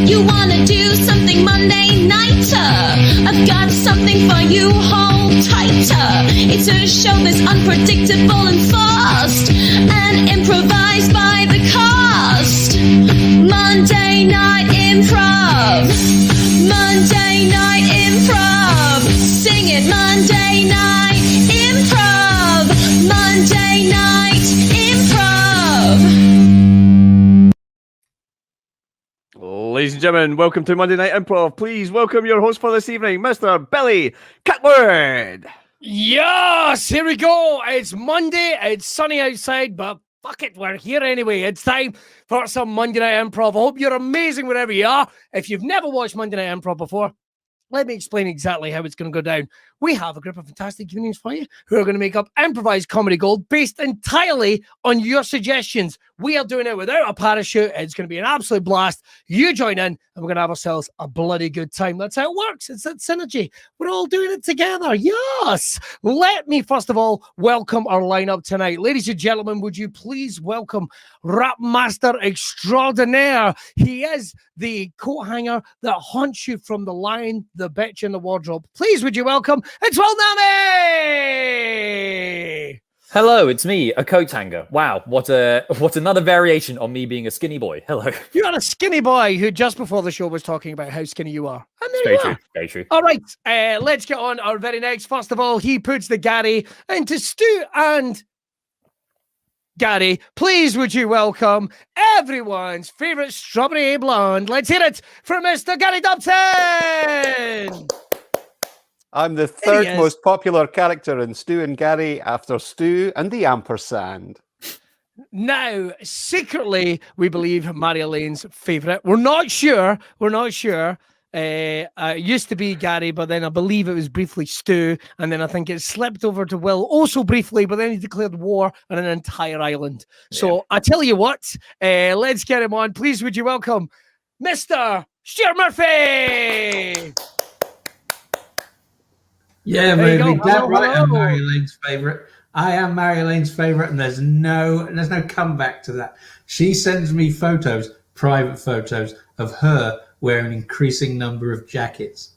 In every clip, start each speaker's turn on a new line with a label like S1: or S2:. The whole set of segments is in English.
S1: You wanna do something Monday nighter? I've got something for you, hold tighter. It's a show that's unpredictable and fast, and improvised by the cast. Monday Night Improv. Monday Night Improv. Sing it, Monday Night Improv. Monday Night Improv.
S2: Ladies and gentlemen, welcome to Monday Night Improv. Please welcome your host for this evening, Mr. Billy Catwood.
S3: Yes, here we go. It's Monday. It's sunny outside, but fuck it, we're here anyway. It's time for some Monday Night Improv. I hope you're amazing wherever you are. If you've never watched Monday Night Improv before, let me explain exactly how it's going to go down. We have a group of fantastic comedians for you who are going to make up improvised comedy gold based entirely on your suggestions. We are doing it without a parachute. It's going to be an absolute blast. You join in and we're going to have ourselves a bloody good time. That's how it works. It's that synergy. We're all doing it together. Yes. Let me first of all welcome our lineup tonight. Ladies and gentlemen, would you please welcome Rap Master Extraordinaire. He is the coat hanger that haunts you from the line, the bitch in the wardrobe. Please would you welcome it's Will Nami!
S4: Hello, it's me, a coat hanger. Wow, what another variation on me being a skinny boy. Hello.
S3: You are a skinny boy who just before the show was talking about how skinny you are. And there
S4: Very
S3: you
S4: true,
S3: are.
S4: very true.
S3: All right, let's get on our very next. First of all, he puts the Gary into Stu and Gary. Please would you welcome everyone's favourite strawberry blonde. Let's hear it from Mr. Gary Dobson.
S5: I'm the third most popular character in Stu and Gary after Stu and the ampersand.
S3: Now, secretly, we believe Mary Elaine's favourite. We're not sure. It used to be Gary, but then I believe it was briefly Stu, and then I think it slipped over to Will also briefly, but then he declared war on an entire island. So I tell you what, let's get him on. Please, would you welcome Mr. Stuart Murphy?
S6: Yeah, movie. Damn right, I'm Mary Elaine's favourite. I am Mary Elaine's favourite, and there's no comeback to that. She sends me photos, private photos, of her wearing an increasing number of jackets.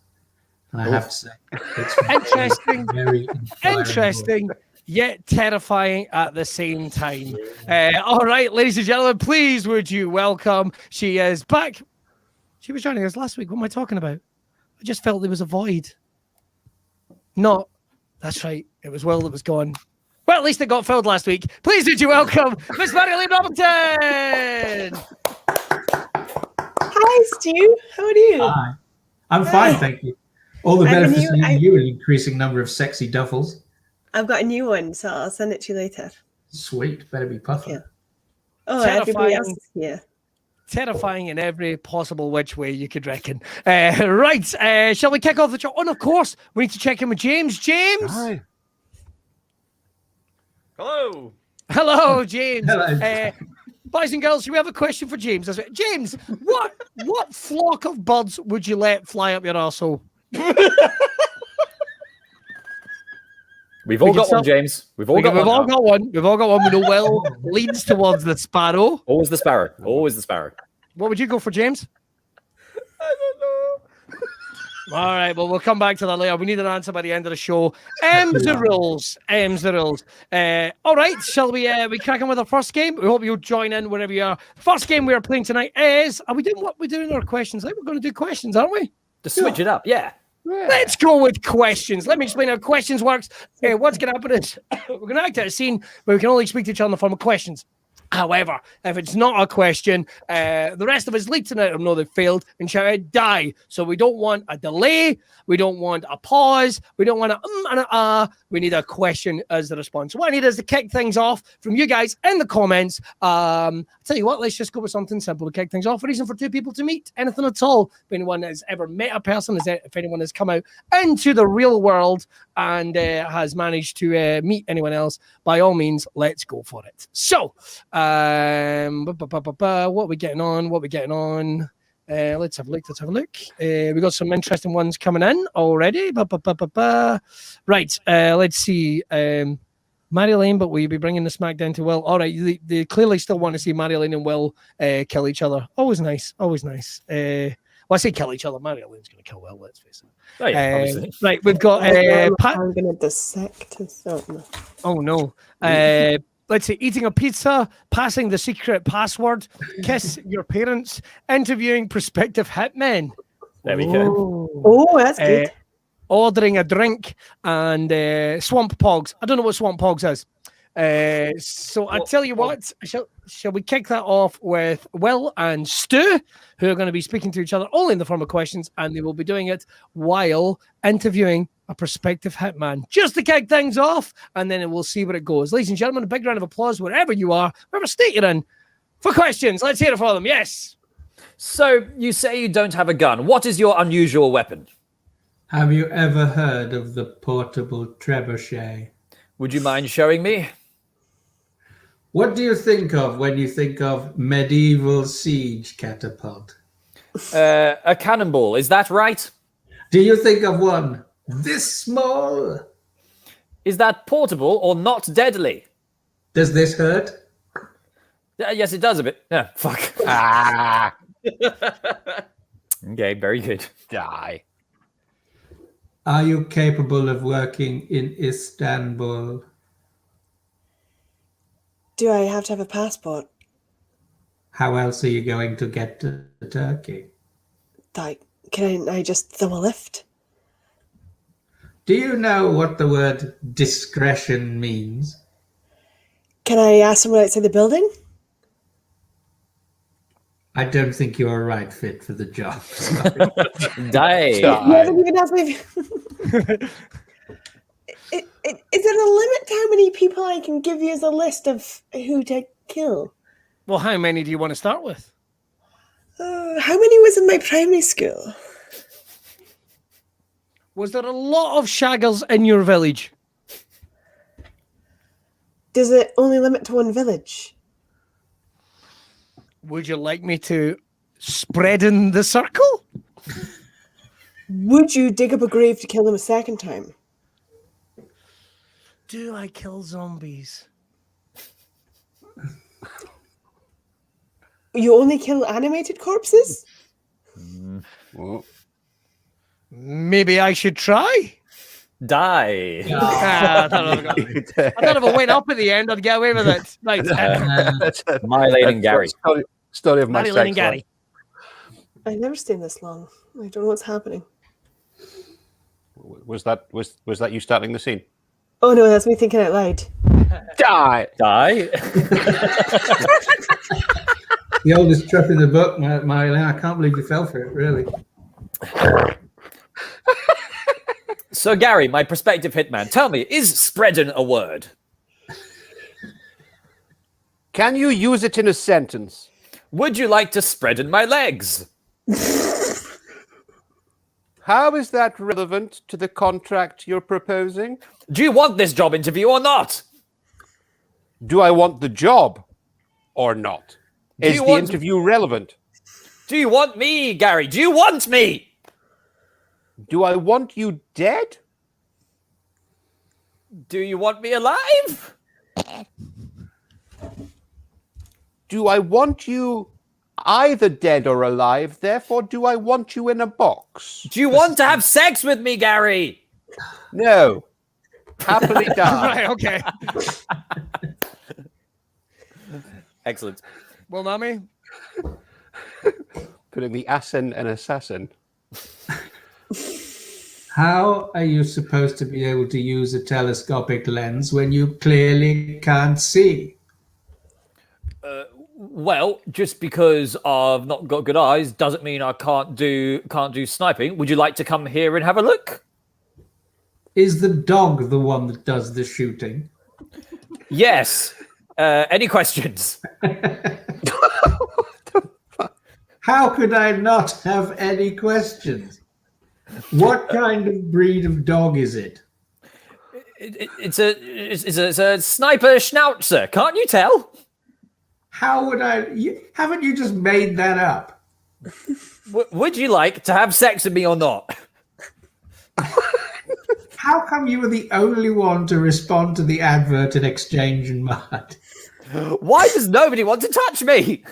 S6: And I have to say, it's
S3: interesting,
S6: very
S3: interesting, yet terrifying at the same time. All right, ladies and gentlemen, please would you welcome, she is back. She was joining us last week. What am I talking about? I just felt there was a void. No, that's right. It was Will that was gone. Well, at least it got filled last week. Please would you welcome Miss Mary Elaine Robinson.
S7: Hi, Stu. How are you?
S6: Hi. I'm fine, thank you. All the benefits of you, an increasing number of sexy duffels.
S7: I've got a new one, so I'll send it to you later.
S6: Sweet. Better be puffy.
S7: Yeah. Oh, everybody else is here.
S3: Terrifying in every possible which way you could reckon. Right, shall we kick off the show? Oh, and of course, we need to check in with James. James?
S2: Hi. Hello.
S3: Hello, James.
S6: Hello.
S3: Boys and girls, we have a question for James. James, what flock of birds would you let fly up your arsehole?
S4: We've all got one, James. We've all got one.
S3: We know Will leans towards the sparrow.
S4: Always the sparrow. Always the sparrow.
S3: What would you go for, James?
S2: I don't know.
S3: All right, well, we'll come back to that later. We need an answer by the end of the show. M's the rules. All right, shall we crack on with our first game? We hope you'll join in wherever you are. First game we are playing tonight is, are we doing what we're doing in our questions? I think we're going to do questions, aren't we?
S4: Just switch it up, yeah.
S3: Let's go with questions. Let me explain how questions works. What's going to happen is we're going to act out a scene where we can only speak to each other in the form of questions. However, if it's not a question, the rest of us lead tonight will know they've failed and shout out die. So we don't want a delay. We don't want a pause. We don't want a and a We need a question as the response. So what I need is to kick things off from you guys in the comments. I'll tell you what, let's just go with something simple to kick things off. A reason for two people to meet. Anything at all. If anyone has ever met a person, if anyone has come out into the real world and has managed to meet anyone else, by all means, let's go for it. So, what are we getting on? Let's have a look. We got some interesting ones coming in already. Right, let's see. Mary Lane, but will you be bringing the smack down to Will? All right, they clearly still want to see Mary Lane and Will kill each other. Always nice, always nice. Well, I say kill each other. Mary Lane's going to kill Will, let's face it.
S4: Oh, yeah, obviously.
S3: Right, we've got Pat.
S7: I'm going to dissect his.
S3: Oh, no. Let's see, eating a pizza, passing the secret password, kiss your parents, interviewing prospective hitmen.
S4: There we go.
S7: Oh, that's good.
S3: Ordering a drink and swamp pogs. I don't know what swamp pogs is. So I tell you what, shall we kick that off with Will and Stu, who are going to be speaking to each other only in the form of questions, and they will be doing it while interviewing a prospective hitman, just to kick things off, and then we'll see where it goes. Ladies and gentlemen, a big round of applause wherever you are, wherever state you're in, for questions. Let's hear it for them. Yes.
S4: So you say you don't have a gun. What is your unusual weapon?
S6: Have you ever heard of the portable trebuchet?
S4: Would you mind showing me?
S6: What do you think of when you think of medieval siege catapult?
S4: A cannonball, is that right?
S6: Do you think of one this small?
S4: Is that portable or not deadly?
S6: Does this hurt?
S4: Yes, it does a bit. Yeah, fuck.
S5: Ah,
S4: Okay, very good.
S5: die.
S6: Are you capable of working in Istanbul?
S7: Do I have to have a passport?
S6: How else are you going to get to Turkey?
S7: Like, can I just throw a lift?
S6: Do you know what the word discretion means?
S7: Can I ask someone outside the building?
S6: I don't think you're a right fit for the job.
S4: Die.
S7: You haven't even asked me. Is there a limit to how many people I can give you as a list of who to kill?
S3: Well, how many do you want to start with?
S7: How many was in my primary school?
S3: Was there a lot of shaggers in your village?
S7: Does it only limit to one village?
S3: Would you like me to spread in the circle?
S7: Would you dig up a grave to kill them a second time?
S3: Do I kill zombies?
S7: You only kill animated corpses?
S5: Oh.
S3: Maybe I should try.
S4: Die.
S3: I thought if I went up at the end, I'd get away with it. Right.
S4: My Lane and Gary.
S5: Story of my
S3: Mary
S5: sex
S3: Lane and Gary.
S5: life.
S7: I've never stayed this long. I don't know what's happening.
S5: Was that you starting the scene?
S7: Oh no, that's me thinking out loud.
S5: Die.
S4: Die.
S6: The oldest trip in the book, Marilyn. I can't believe you fell for it, really.
S4: So, Gary, my prospective hitman, tell me, is spreading a word?
S5: Can you use it in a sentence?
S4: Would you like to spread in my legs?
S5: How is that relevant to the contract you're proposing?
S4: Do you want this job interview or not?
S5: Do I want the job or not? Is the interview relevant?
S4: Do you want me, Gary? Do you want me?
S5: Do I want you dead?
S4: Do you want me alive?
S5: Do I want you either dead or alive? Therefore, do I want you in a box?
S4: Do you want to have sex with me, Gary?
S5: No. Happily die.
S3: Right, okay.
S4: Excellent.
S3: Well, Nami?
S5: Putting the ass in an assassin.
S6: How are you supposed to be able to use a telescopic lens when you clearly can't see?
S4: Well, just because I've not got good eyes doesn't mean I can't do sniping. Would you like to come here and have a look?
S6: Is the dog the one that does the shooting?
S4: Yes. Any questions?
S6: How could I not have any questions? What kind of breed of dog is it?
S4: It's a sniper schnauzer. Can't you tell?
S6: How would haven't you just made that up?
S4: Would you like to have sex with me or not?
S6: How come you were the only one to respond to the advert in Exchange and Mud?
S4: Why does nobody want to touch me?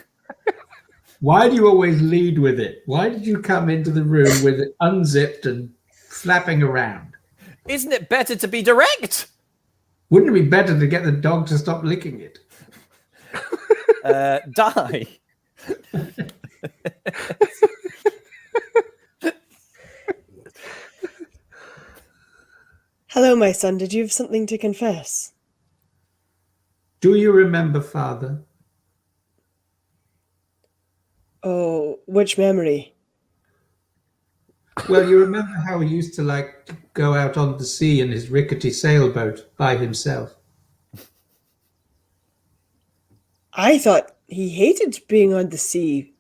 S6: Why do you always lead with it? Why did you come into the room with it unzipped and flapping around?
S4: Isn't it better to be direct?
S6: Wouldn't it be better to get the dog to stop licking it?
S4: Die.
S7: Hello, my son. Did you have something to confess?
S6: Do you remember, Father?
S7: Oh, which memory?
S6: Well, you remember how he used to like to go out on the sea in his rickety sailboat by himself?
S7: I thought he hated being on the sea.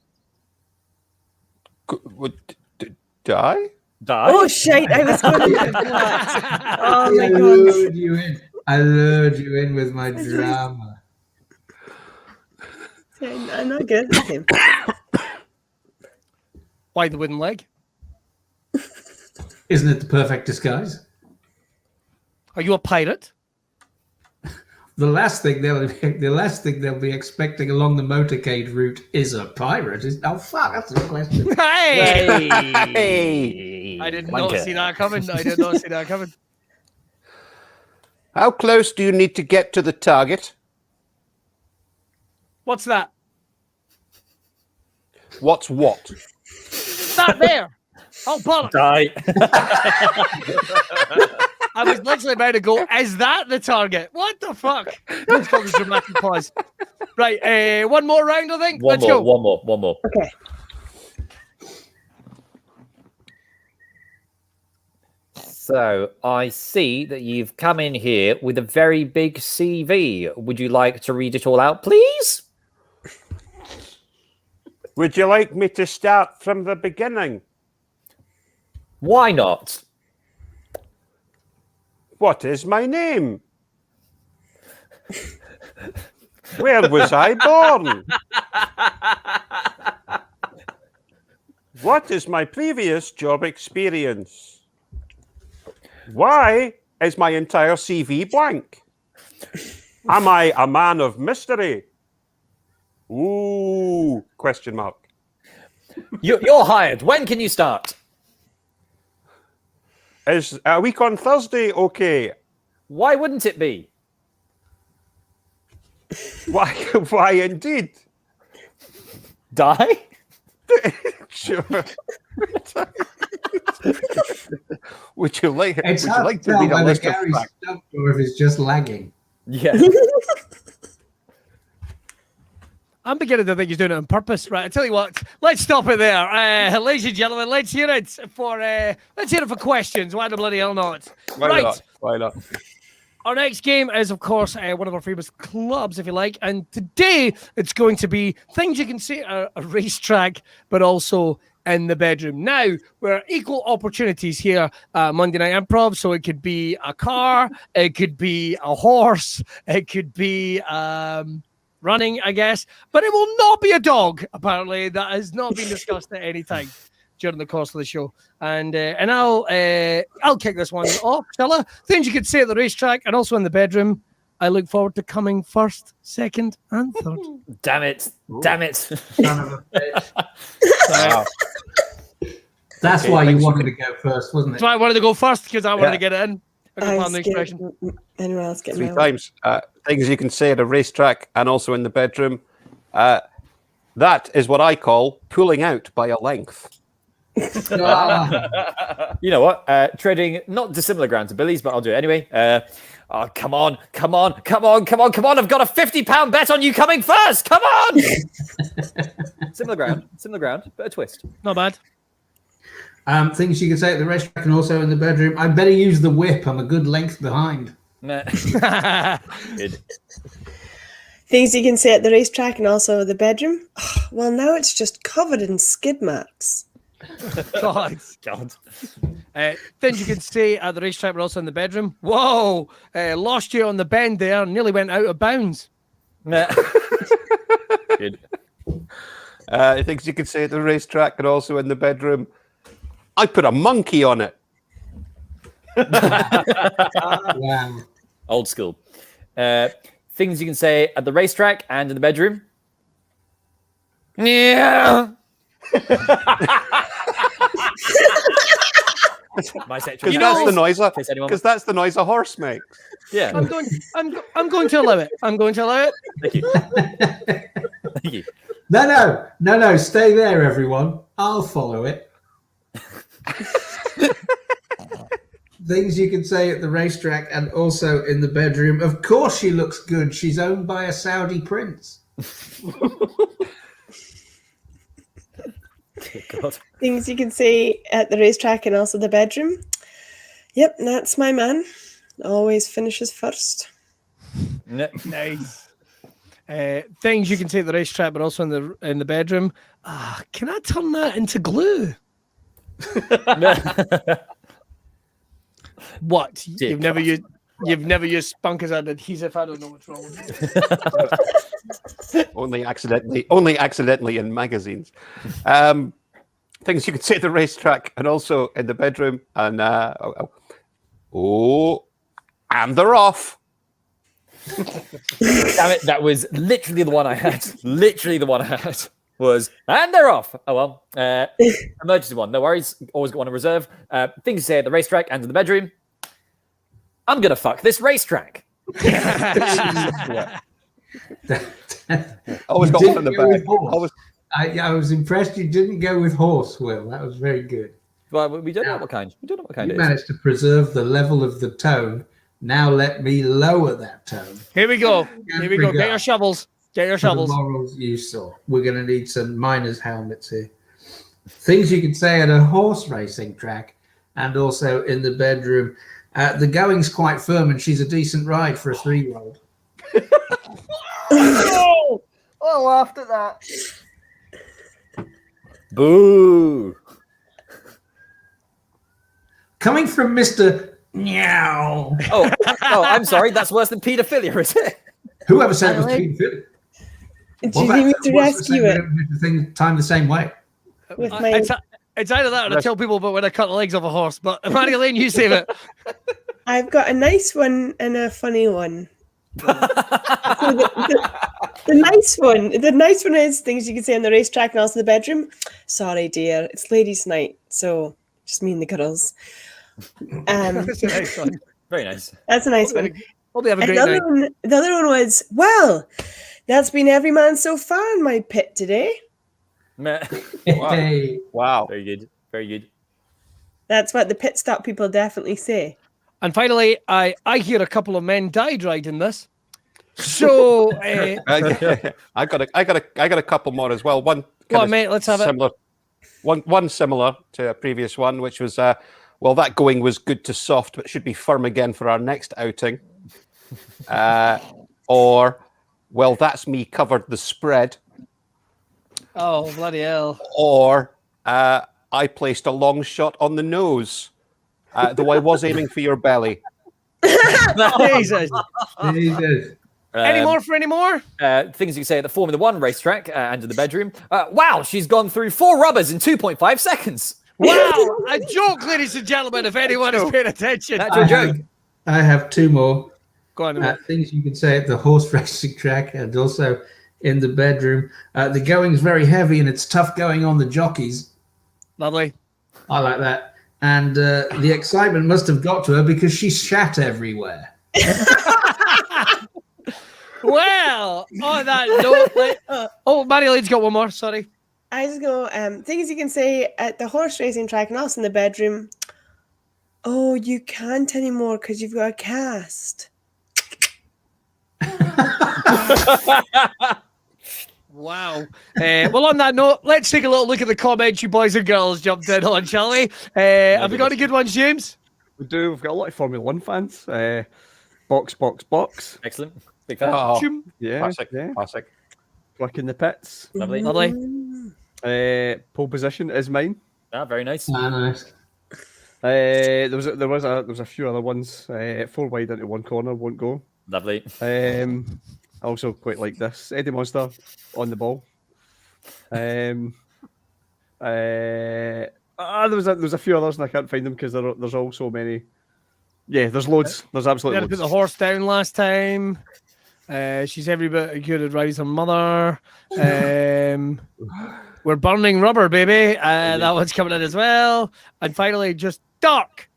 S5: Die?
S4: Die.
S7: Oh, shite. I was going to do that. Oh, my
S6: I
S7: God.
S6: lured you in. I lured you in with my drama.
S7: I'm not good at this game.
S3: Why the wooden leg?
S6: Isn't it the perfect disguise?
S3: Are you a pirate?
S6: The last thing they'll be expecting along the motorcade route is a pirate. Oh fuck, that's a question.
S3: Hey!
S5: Hey!
S3: I did not
S4: Wanker.
S3: see that coming. I did not see that coming.
S5: How close do you need to get to the target?
S3: What's that?
S5: What's what?
S3: That there. Oh, bollocks.
S4: Die.
S3: I was literally about to go, is that the target? What the fuck? Let's go with dramatic pause. Right, one more round, I think. Let's go.
S4: One more.
S7: Okay.
S4: So I see that you've come in here with a very big CV. Would you like to read it all out, please?
S5: Would you like me to start from the beginning?
S4: Why not?
S5: What is my name? Where was I born? What is my previous job experience? Why is my entire CV blank? Am I a man of mystery? Ooh, question mark.
S4: You're hired. When can you start?
S5: Is a week on Thursday okay?
S4: Why wouldn't it be?
S5: Why? Why indeed?
S4: Die?
S5: Sure. Would you like?
S6: It's
S5: Would you
S6: hard
S5: like
S6: to
S5: to
S6: tell
S5: read a
S6: whether
S5: list of
S6: Gary's
S5: facts?
S6: stumped or if it's just lagging.
S4: Yeah.
S3: I'm beginning to think he's doing it on purpose. Right, I tell you what, let's stop it there. Ladies and gentlemen, let's hear it for questions. Why the bloody hell not?
S5: Why
S3: Right.
S5: not? Why not?
S3: Our next game is, of course, one of our famous clubs, if you like. And today it's going to be things you can say at a racetrack, but also in the bedroom. Now, we're equal opportunities here at Monday Night Improv. So it could be a car, it could be a horse, it could be running, I guess. But it will not be a dog, apparently. That has not been discussed at any time during the course of the show. And I'll kick this one off, shall I? Things you could say at the racetrack and also in the bedroom. I look forward to coming first, second, and third.
S4: Damn it. Damn it.
S6: Son of a bitch.
S4: Wow.
S6: That's
S5: Okay,
S6: why you
S5: thanks.
S6: wanted to go first, wasn't it?
S3: So I wanted to go first because I wanted
S5: Yeah.
S3: to get it in. I can
S7: I
S3: plan the
S7: was
S3: expression.
S7: scared anyone else get
S5: 3
S7: my
S5: times. Things you can say at a racetrack and also in the bedroom. That is what I call pulling out by a length.
S6: Ah,
S4: You know what? Treading not dissimilar ground to Billy's, but I'll do it anyway. Oh, come on. I've got a £50 bet on you coming first. Come on. Similar ground, but a twist.
S3: Not bad.
S6: things you can say at the restaurant and also in the bedroom. I better use the whip. I'm a good length behind.
S4: Nah. Good.
S7: Things you can say at the racetrack and also the bedroom. Well, now it's just covered in skid marks.
S3: God.
S4: God.
S3: Things you can say at the racetrack, but also in the bedroom. Whoa! Lost you on the bend there, nearly went out of bounds.
S4: Nah. Good.
S5: Things you can say at the racetrack and also in the bedroom. I put a monkey on it.
S6: Wow.
S4: Old school. Things you can say at the racetrack and in the bedroom. Yeah. My sexual
S5: Because
S3: know-
S5: that's the noise.
S4: in case anyone-
S5: Because that's the noise a horse makes.
S4: Yeah.
S3: I'm going to allow it. I'm going to allow it.
S4: Thank you. Thank you.
S6: No. Stay there, everyone. I'll follow it. Things you can say at the racetrack and also in the bedroom. Of course, she looks good. She's owned by a Saudi prince.
S4: God.
S7: Things you can say at the racetrack and also the bedroom. Yep, that's my man. Always finishes first.
S4: No.
S3: Nice. Things you can say at the racetrack, but also in the bedroom. Can I turn that into glue? What?
S4: Dick.
S3: You've never used spunk as an adhesive. I don't know what's wrong with you.
S5: Only accidentally in magazines. Things you can say at the racetrack and also in the bedroom. And and they're off.
S4: Damn it, that was literally the one I had. Literally the one I had was, and they're off. Oh well. Emergency one, no worries. Always got one in reserve. Things to say at the racetrack and in the bedroom. I'm gonna fuck this racetrack.
S5: Always
S6: You
S5: got one in
S6: didn't
S5: the
S6: go with
S5: bag.
S6: horse.
S5: Always,
S6: I was impressed you didn't go with horse, Will. That was very good.
S4: Well, we don't know what kind. We don't know what kind
S6: You
S4: it is.
S6: managed to preserve the level of the tone. Now let me lower that tone.
S3: Here we go. Here we go. Get your shovels. Get your
S6: For the
S3: shovels.
S6: morals you saw. We're going to need some miners' helmets here. Things you can say at a horse racing track and also in the bedroom. The going's quite firm and she's a decent ride for a 3-year-old.
S3: Oh, I laughed at that.
S4: Boo.
S6: Coming from Mr. Meow.
S4: Oh, I'm sorry. That's worse than paedophilia, is it?
S6: Whoever said it was
S7: Adelaide?
S6: Pete Phillips.
S7: Do you need me to rescue it
S6: The thing timed the same way.
S7: with my...
S3: It's either that or I tell people about when I cut the legs off a horse. But Marilyn, you save it.
S7: I've got a nice one and a funny one. So the nice one is things you can say on the racetrack and also the bedroom. Sorry, dear, it's ladies' night, so just me and the girls.
S3: That's a nice one.
S4: Very nice.
S7: That's a nice one.
S3: Hope you have a
S7: And
S3: great night.
S7: the other one was, well, that's been every man so far in my pit today.
S4: Meh.
S6: Hey.
S5: wow.
S4: Very good. Very good.
S7: That's what the pit stop people definitely say.
S3: And finally, I hear a couple of men died riding this. So,
S5: I got a couple more as well. One
S3: go on,
S5: kinda
S3: mate. Let's have it.
S5: similar. One similar to a previous one, which was well, that going was good to soft, but should be firm again for our next outing. Or, well, that's me covered the spread.
S3: Oh, bloody hell.
S5: Or I placed a long shot on the nose, though I was aiming for your belly.
S3: Jesus.
S6: Jesus.
S3: Any more for any more?
S4: Things you can say at the Formula One racetrack and in the bedroom. Wow, she's gone through 4 rubbers in 2.5 seconds.
S3: Wow, a joke, ladies and gentlemen, if anyone is paying attention.
S4: That's your joke.
S6: I have 2 more.
S3: Go on.
S6: Things you can say at the horse racing track and also in the bedroom. The going's very heavy and it's tough going on the jockeys.
S3: Lovely.
S6: I like that. And the excitement must have got to her because she shat everywhere.
S3: Well, on that note, Marilyn's got one more. Sorry.
S7: I just go, things you can say at the horse racing track and also in the bedroom. Oh, you can't anymore because you've got a cast.
S3: Wow. Well, on that note, let's take a little look at the comments you boys and girls jumped in on, shall we? Have we got any good ones, James?
S2: We do. We've got a lot of Formula One fans. Box.
S4: Excellent. Big fan.
S5: Oh,
S2: Yeah.
S5: classic,
S2: Yeah.
S5: classic.
S2: Work in the pits.
S4: Lovely.
S3: Lovely.
S2: Pole position is mine.
S4: Ah, very nice.
S6: Nice.
S2: There was a few other ones. 4 wide into 1 corner won't go.
S4: Lovely.
S2: I also quite like this Eddie Monster on the ball. There was a few others and I can't find them because there's all so many Yeah, there's loads. There's absolutely
S3: Never put the
S2: loads.
S3: horse down last time. She's every bit good at riding her mother. We're burning rubber, baby. That one's coming in as well. And finally, just dark.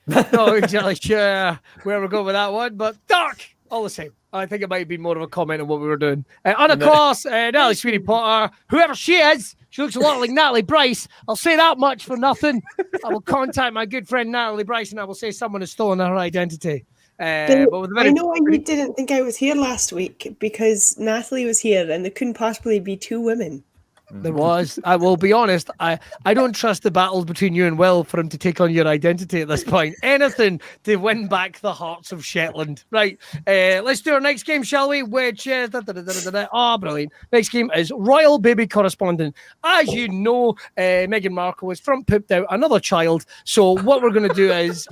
S3: Not exactly sure where we're going with that one, but dark. All the same. I think it might be more of a comment on what we were doing. And of course, Natalie Sweeney Potter, whoever she is, she looks a lot like Natalie Bryce. I'll say that much for nothing. I will contact my good friend Natalie Bryce and I will say someone has stolen her identity. But with
S7: I know why you didn't think I was here last week, because Natalie was here and there couldn't possibly be two women.
S3: There was. I will be honest. I don't trust the battles between you and Will for him to take on your identity at this point. Anything to win back the hearts of Shetland. Right. Let's do our next game, shall we? Which is brilliant. Next game is Royal Baby Correspondent. As you know, Meghan Markle has front pooped out another child. So what we're going to do is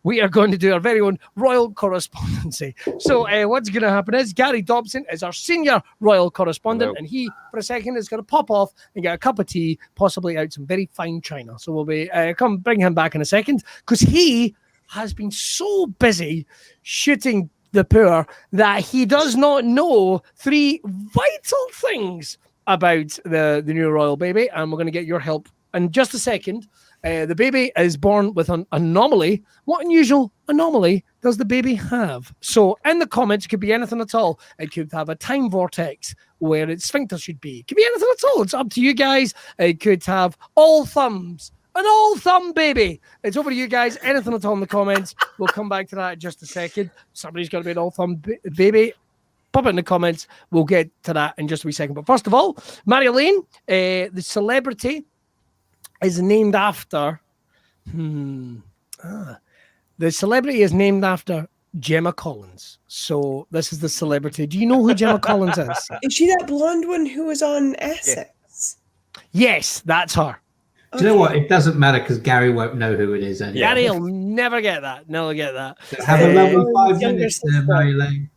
S3: we are going to do our very own royal correspondency. So what's going to happen is Gary Dobson is our senior royal correspondent, and he, for a second, is going to pop off and get a cup of tea, possibly out some very fine china. So we'll be come bring him back in a second, because he has been so busy shooting the poor that he does not know 3 vital things about the new royal baby, and we're going to get your help in just a second. The baby is born with an anomaly. What unusual anomaly does the baby have? So in the comments, it could be anything at all. It could have a time vortex where its sphincter should be. It could be anything at all. It's up to you guys. It could have all thumbs. An all thumb baby. It's over to you guys. Anything at all in the comments. We'll come back to that in just a second. Somebody's got to be an all thumb baby. Pop it in the comments. We'll get to that in just a wee second. But first of all, Mary-Elaine, the celebrity, is named after the celebrity is named after Gemma Collins. So this is the celebrity. Do you know who Gemma Collins is?
S7: Is she that blonde one who was on Essex?
S3: Yes, that's her.
S6: Do you know what? It doesn't matter because Gary won't know who it is anyway.
S3: Gary will never get that. Never get that.
S6: So have a lovely 5
S7: younger
S6: minutes there,
S7: sister.
S6: Mary-Elaine.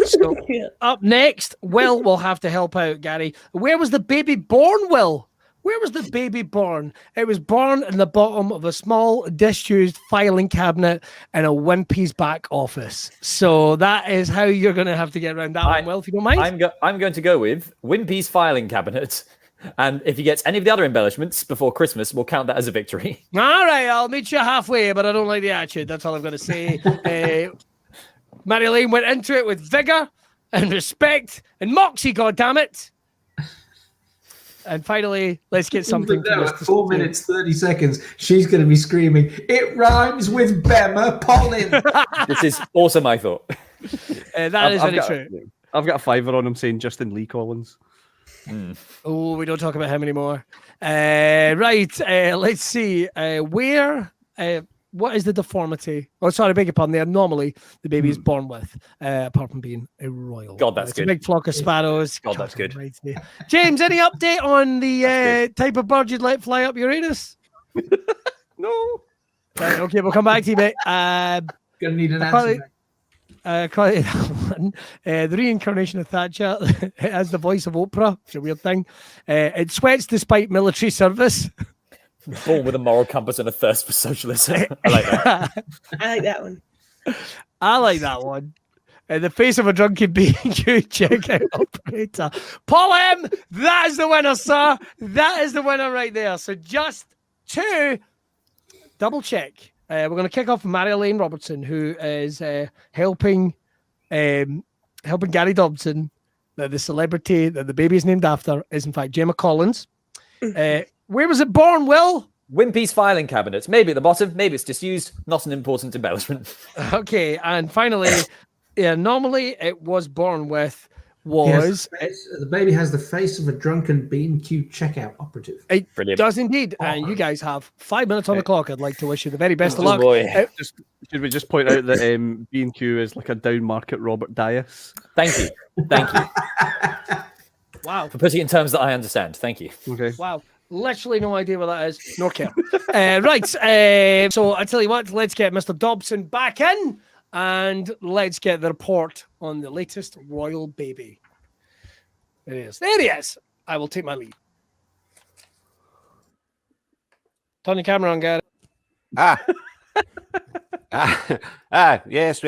S3: So up next, Will will have to help out Gary. Where was the baby born, Will? Where was the baby born? It was born in the bottom of a small disused filing cabinet in a Wimpy's back office. So that is how you're going to have to get around that one, Will, if you don't mind.
S4: I'm going to go with Wimpy's filing cabinet. And if he gets any of the other embellishments before Christmas, we'll count that as a victory.
S3: All right, I'll meet you halfway, but I don't like the attitude. That's all I've got to say. Mary-Elaine went into it with vigor and respect and moxie, goddammit. And finally, let's get something to
S6: At 4 minutes, 30 seconds, she's going to be screaming, "It rhymes with Bemma Pollen."
S4: This is also my thought.
S3: That is very true.
S2: I've got a fiver on him saying Justin Lee Collins.
S3: Oh, we don't talk about him anymore. Right, let's see. What is the deformity? Oh, sorry, beg your pardon. The anomaly the baby is born with, apart from being a royal.
S4: God, that's
S3: it's
S4: good.
S3: A big flock of sparrows.
S4: God, that's good.
S3: Right, James, any update on the type of bird you'd let fly up Uranus?
S2: No.
S3: Right, okay, we'll come back to you, mate.
S6: Gonna need an answer.
S3: The reincarnation of Thatcher as the voice of Oprah. It's a weird thing. It sweats despite military service.
S4: Born with a moral compass and a thirst for socialism. I like that.
S7: I like that one.
S3: I like that one. The face of a drunken being. You check out operator. Paul M. That is the winner, sir. That is the winner right there. So just to double check, we're going to kick off Mary-Elaine Robertson, who is helping Gary Dobson. That the celebrity that the baby is named after is in fact Gemma Collins. Where was it born, Will?
S4: Wimpy's filing cabinet. Maybe at the bottom, maybe it's disused. Not an important embellishment.
S3: Okay, and finally, normally it was born with was...
S6: The baby has the face of a drunken B&Q checkout operative.
S3: It
S4: Brilliant.
S3: does indeed, and you guys have 5 minutes on the clock. I'd like to wish you the very best of
S4: Oh,
S3: luck.
S4: boy.
S2: Should we just point out that B&Q is like a down market Robert Dias?
S4: Thank you. Thank you.
S3: Wow.
S4: For putting it in terms that I understand. Thank you.
S2: Okay.
S3: Wow. Literally no idea what that is, nor care. Right. So I tell you what, let's get Mr. Dobson back in and let's get the report on the latest royal baby. There he is. There he is. I will take my lead. Turn your camera on, Gary.
S5: Yes.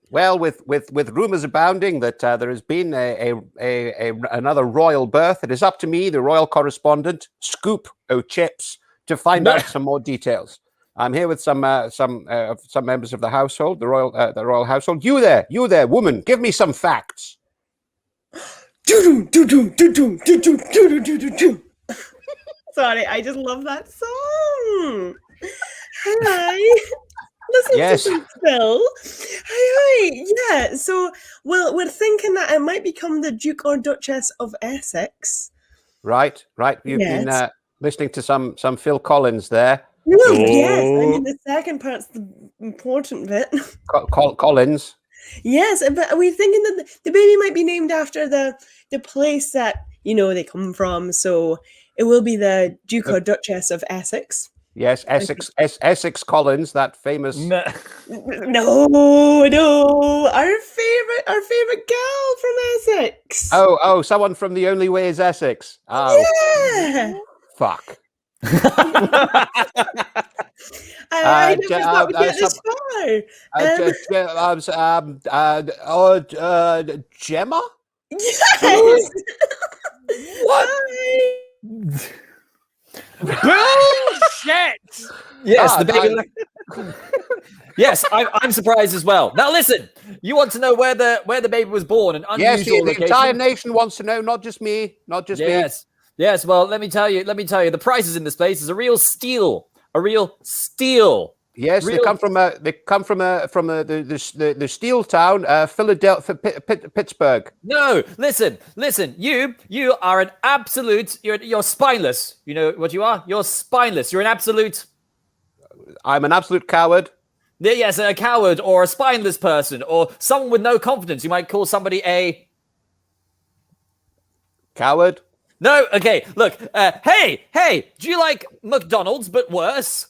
S5: With rumours abounding that there has been another royal birth, it is up to me, the royal correspondent, Scoop O'Chips, to find out some more details. I'm here with some members of the household, the royal household. You there, woman, give me some facts.
S7: Sorry, I just love that song. Hi. Listen
S5: Yes.
S7: to some Phil. Hi. Yeah. So, well, we're thinking that it might become the Duke or Duchess of Essex.
S5: Right. You've been
S7: Yes.
S5: listening to some Phil Collins there.
S7: Well, yes. I mean, the second part's the important bit.
S5: Collins.
S7: Yes, but we're thinking that the baby might be named after the place that they come from. So it will be the Duke or Duchess of Essex.
S5: Yes, Essex Collins, that famous.
S7: No, our favorite girl from Essex.
S5: Oh, someone from The Only Way Is Essex. Oh,
S7: Yeah.
S5: fuck.
S7: I never thought we'd get this far.
S5: Gemma?
S7: Yes.
S4: What?
S7: Hi.
S3: Bullshit!
S4: Yes, the baby. Yes, I'm surprised as well. Now listen, you want to know where the baby was born? An unusual
S5: Yes, the
S4: location?
S5: entire nation wants to know, not just me.
S4: Yes. Well, let me tell you. The prices in this place is a real steal.
S5: Yes, they come from the steel town, Philadelphia, Pittsburgh.
S4: No, listen. You are an absolute. You're spineless. You know what you are? You're spineless. You're an absolute.
S5: I'm an absolute coward.
S4: Yes, a coward or a spineless person or someone with no confidence. You might call somebody a
S5: coward.
S4: No, okay. Look, hey. Do you like McDonald's but worse?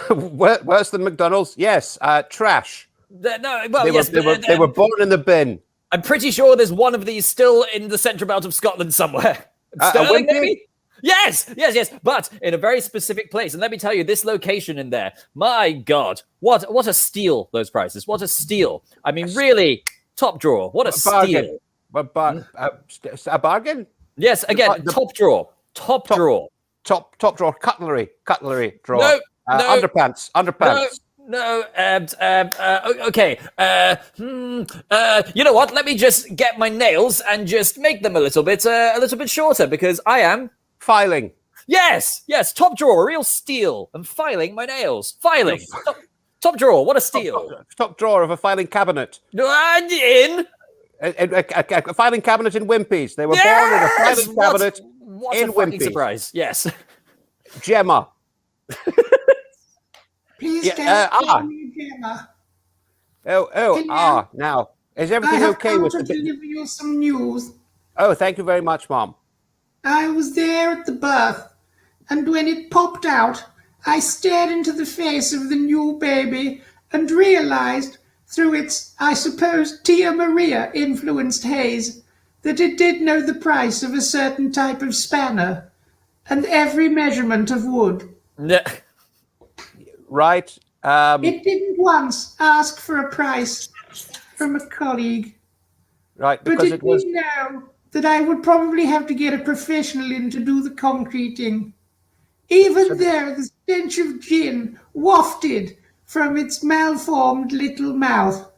S5: Worse than McDonald's? Yes. Trash.
S4: They
S5: were born in the bin.
S4: I'm pretty sure there's one of these still in the central belt of Scotland somewhere. Sterling, maybe? Yes. But in a very specific place. And let me tell you, this location in there, my God, what a steal, those prices. What a steal. I mean, really, top drawer. What a steal.
S5: A bargain?
S4: Yes, again, top drawer. Top drawer.
S5: Top drawer. Cutlery drawer.
S4: No.
S5: Underpants.
S4: No, okay. You know what? Let me just get my nails and just make them a little bit shorter because I am
S5: filing.
S4: Yes, top drawer, a real steal. I'm filing my nails. Filing. Top drawer, what a steal.
S5: Top drawer of a filing cabinet.
S4: In
S5: a filing cabinet in Wimpy's. They were born in a filing cabinet in Wimpy's.
S4: Surprise. Yes.
S5: Gemma.
S8: Please don't me, Gemma.
S5: Now, is everything okay with
S8: to deliver you some news.
S5: Oh, thank you very much, Mom.
S8: I was there at the birth, and when it popped out, I stared into the face of the new baby and realized, through its, I suppose, Tia Maria-influenced haze, that it did know the price of a certain type of spanner and every measurement of wood.
S5: Right.
S8: It didn't once ask for a price from a colleague.
S5: Right,
S8: but it did know that I would probably have to get a professional in to do the concreting. Even there, the stench of gin wafted from its malformed little mouth.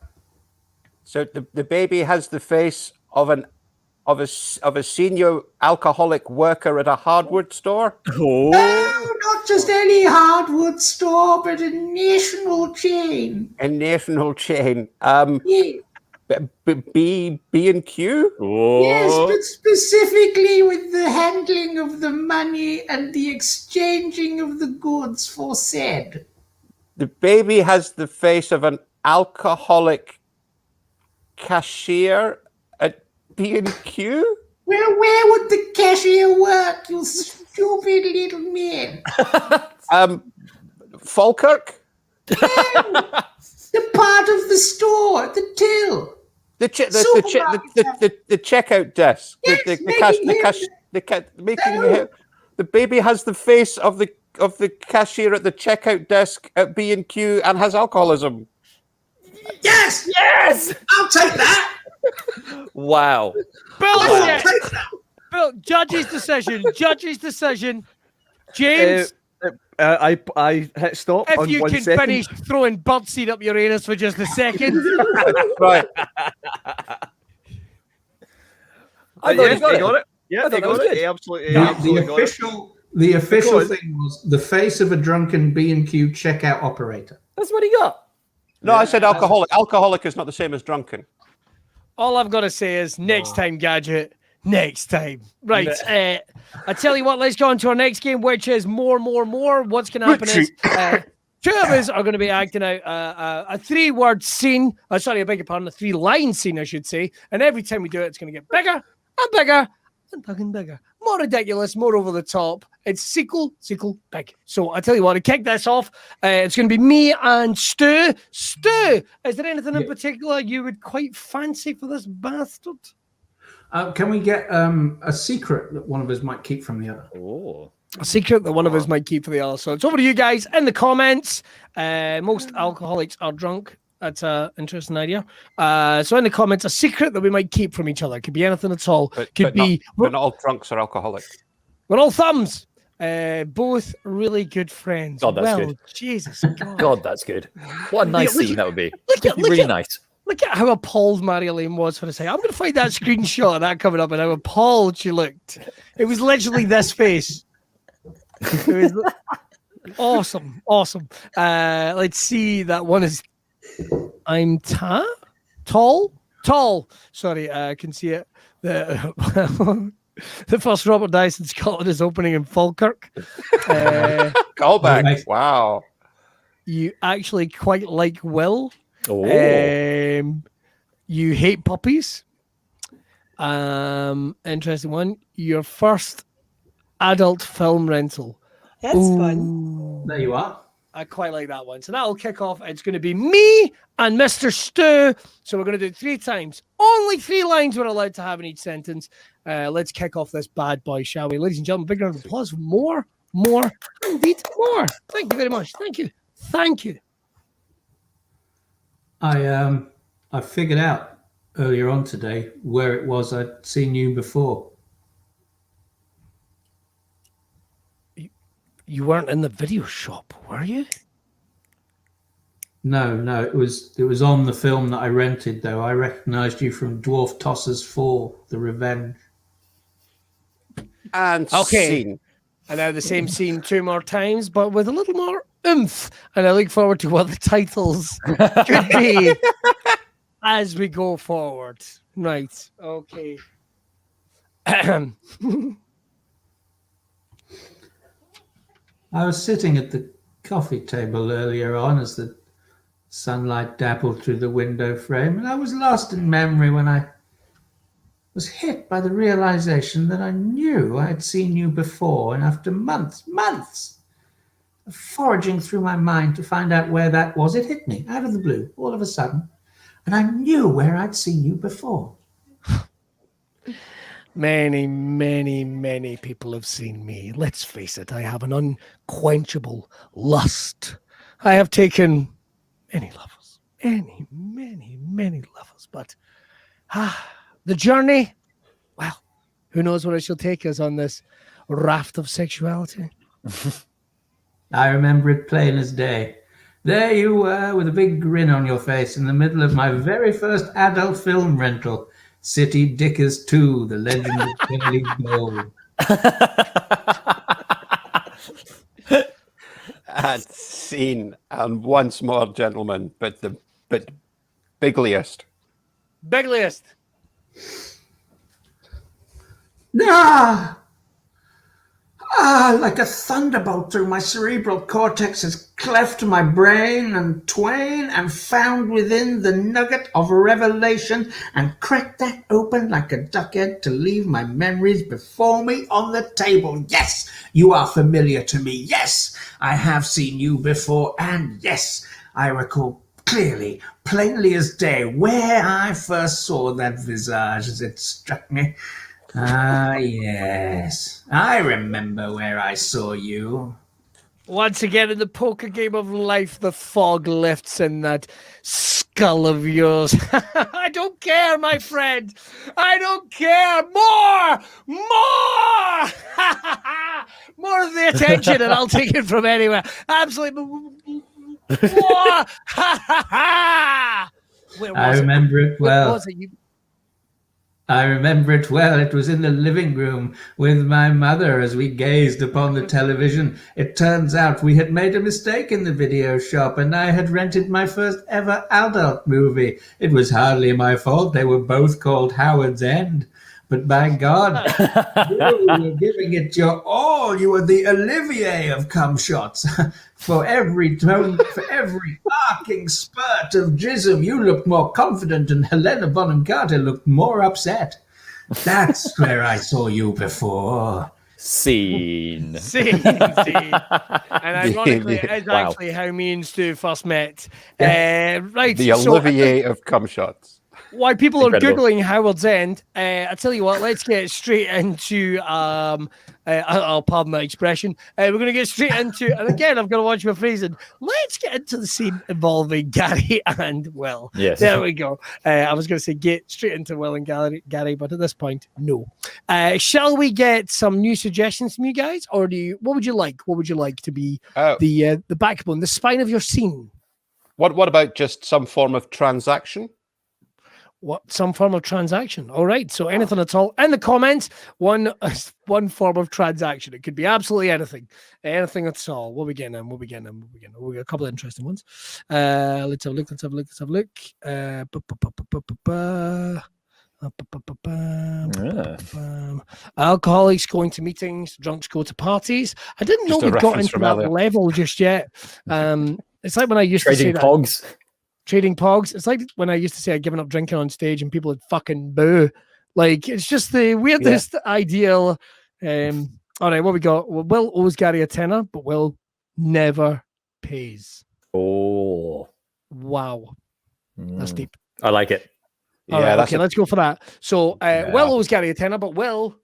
S5: So the baby has the face of a senior alcoholic worker at a hardwood store?
S8: Oh. No, not just any hardwood store, but a national chain.
S5: A national chain.
S8: Yes.
S5: B&Q?
S8: Yes, but specifically with the handling of the money and the exchanging of the goods for said.
S5: The baby has the face of an alcoholic cashier at B&Q?
S8: Well, where would the cashier work, you stupid little man?
S5: Falkirk?
S8: No, the part of the store, the till.
S5: The checkout desk.
S8: Yes,
S5: The baby has the face of the of the cashier at the checkout desk at B&Q and has alcoholism?
S6: Yes,
S4: Yes!
S6: I'll take that.
S4: Wow.
S3: Bill,
S6: I'll
S3: yeah.
S6: take that.
S3: Bill, judge's decision. Judge's decision. James,
S2: I hit stop
S3: if
S2: on
S3: you
S2: 1
S3: can
S2: second.
S3: finish throwing birdseed up your anus for just a second.
S5: Right.
S4: I thought
S2: Yeah,
S4: he got
S2: he
S4: it.
S2: got it. Yeah,
S4: I thought
S2: he
S4: that was
S2: got it.
S4: good.
S2: He absolutely,
S6: The
S2: absolutely got it.
S6: the official
S2: Because-
S6: thing was the face of a drunken B&Q checkout operator.
S4: That's what he got.
S5: No, I said alcoholic. Alcoholic is not the same as drunken.
S3: All I've got to say is next time, Gadget. Next time. Right. I tell you what, let's go on to our next game, which is more. What's going to happen is two of us are going to be acting out a 3-word scene. Sorry, I beg your pardon, a 3-line scene, I should say. And every time we do it, it's going to get bigger and bigger and fucking bigger. More ridiculous, more over the top. It's sequel, big. So I tell you what, to kick this off, it's going to be me and Stu. Stu, is there anything in particular you would quite fancy for this bastard?
S6: Can we get a secret that one of us might keep from the other?
S4: Oh.
S3: A secret that one of us might keep for the other. So it's over to you guys in the comments. Most alcoholics are drunk. That's an interesting idea. So in the comments, a secret that we might keep from each other. Could be anything at all. Could be
S5: But not all drunks are alcoholic.
S3: we're all thumbs. Both really good friends.
S4: God, that's
S3: well,
S4: good.
S3: Jesus God.
S4: God, that's good. What a nice
S3: Look
S4: scene
S3: at-
S4: that would be.
S3: look
S4: Really
S3: at-
S4: nice.
S3: Look at how appalled Marilyn was for a second. I'm going to find that screenshot of that coming up and how appalled she looked. It was literally this face. It was awesome. Let's see. That one is I'm tall. Sorry, I can see it. The first Robert Dyson Scotland is opening in Falkirk.
S5: Callback.
S6: Nice.
S5: Wow.
S3: You actually quite like Will.
S4: Oh.
S3: You hate puppies. Interesting one. Your first adult film rental.
S7: That's fun.
S6: There you are.
S3: I quite like that one. So that'll kick off. It's going to be me and Mr. Stu. So we're going to do it 3 times. Only 3 lines we're allowed to have in each sentence. Let's kick off this bad boy, shall we? Ladies and gentlemen, big round of applause. More, indeed more. Thank you very much. Thank you.
S6: I figured out earlier on today where it was I'd seen you before.
S3: You weren't in the video shop, were you?
S6: No, it was on the film that I rented though. I recognised you from Dwarf Tossers 4, The Revenge.
S5: And
S3: Okay.
S5: scene.
S3: And now the same scene 2 more times, but with a little more oomph. And I look forward to what the titles could be as we go forward. Right. Okay.
S6: I was sitting at the coffee table earlier on as the sunlight dappled through the window frame, and I was lost in memory when I was hit by the realization that I knew I had seen you before, and after months of foraging through my mind to find out where that was, it hit me out of the blue, all of a sudden, and I knew where I'd seen you before.
S3: Many people have seen me. Let's face it, I have an unquenchable lust. I have taken many lovers, many lovers, but the journey, well, who knows where it shall take us on this raft of sexuality.
S6: I remember it plain as day. There you were with a big grin on your face in the middle of my very first adult film rental, City Dickers 2, The Legend of Kelly Gold.
S5: And scene. And once more, gentlemen, but bigliest.
S3: Bigliest.
S8: Like a thunderbolt through my cerebral cortex has cleft my brain and twain and found within the nugget of revelation and cracked that open like a duck egg to leave my memories before me on the table. Yes, you are familiar to me. Yes, I have seen you before. And yes, I recall clearly, plainly as day, where I first saw that visage as it struck me. Ah, yes. I remember where I saw you.
S3: Once again, in the poker game of life, the fog lifts in that skull of yours. I don't care, my friend. I don't care. More of the attention, and I'll take it from anywhere. Absolutely. More.
S6: I remember it well.
S3: Where was it?
S6: I remember it well. It was in the living room with my mother as we gazed upon the television. It turns out we had made a mistake in the video shop and I had rented my first ever adult movie. It was hardly my fault. They were both called Howard's End. But by God, you were giving it your all. You were the Olivier of cum shots. For every tone, for every arcing spurt of jism, you looked more confident, and Helena Bonham Carter looked more upset. That's where I saw you before.
S4: Scene.
S3: And ironically, it is
S4: Wow.
S3: actually how me and Stu first met.
S6: Yeah.
S3: Right.
S5: The Olivier of cum shots.
S3: While people
S4: Incredible.
S3: are Googling Howard's End, I tell you what, let's get straight into, I'll pardon my expression, we're going to get straight into, and again, I've got to watch my phrasing, let's get into the scene involving Gary and Will.
S4: Yes.
S3: There we go. I was going to say get straight into Will and Gary, but at this point, no. Shall we get some new suggestions from you guys, or what would you like? What would you like to be the backbone, the spine of your scene?
S5: What about just some form of transaction?
S3: Some form of transaction. All right. So anything at all in the comments, one form of transaction. It could be absolutely anything at all. What we getting? We got a couple of interesting ones. Let's have a look. Alcoholics going to meetings, drunks go to parties. I didn't know
S5: Just a
S3: we got
S5: reference
S3: into
S5: from
S3: that
S5: earlier.
S3: level just yet. It's like when I used to say
S4: Trading
S3: that.
S4: pogs.
S3: Trading pogs. It's like when I used to say I'd given up drinking on stage and people would fucking boo. Like, it's just the weirdest ideal. All right, what we got? Well, Will owes Gary a tenner, but Will never pays.
S4: Oh.
S3: Wow. That's deep.
S4: I like it.
S3: All right, okay, let's go for that. So, Will owes Gary a tenner, but Will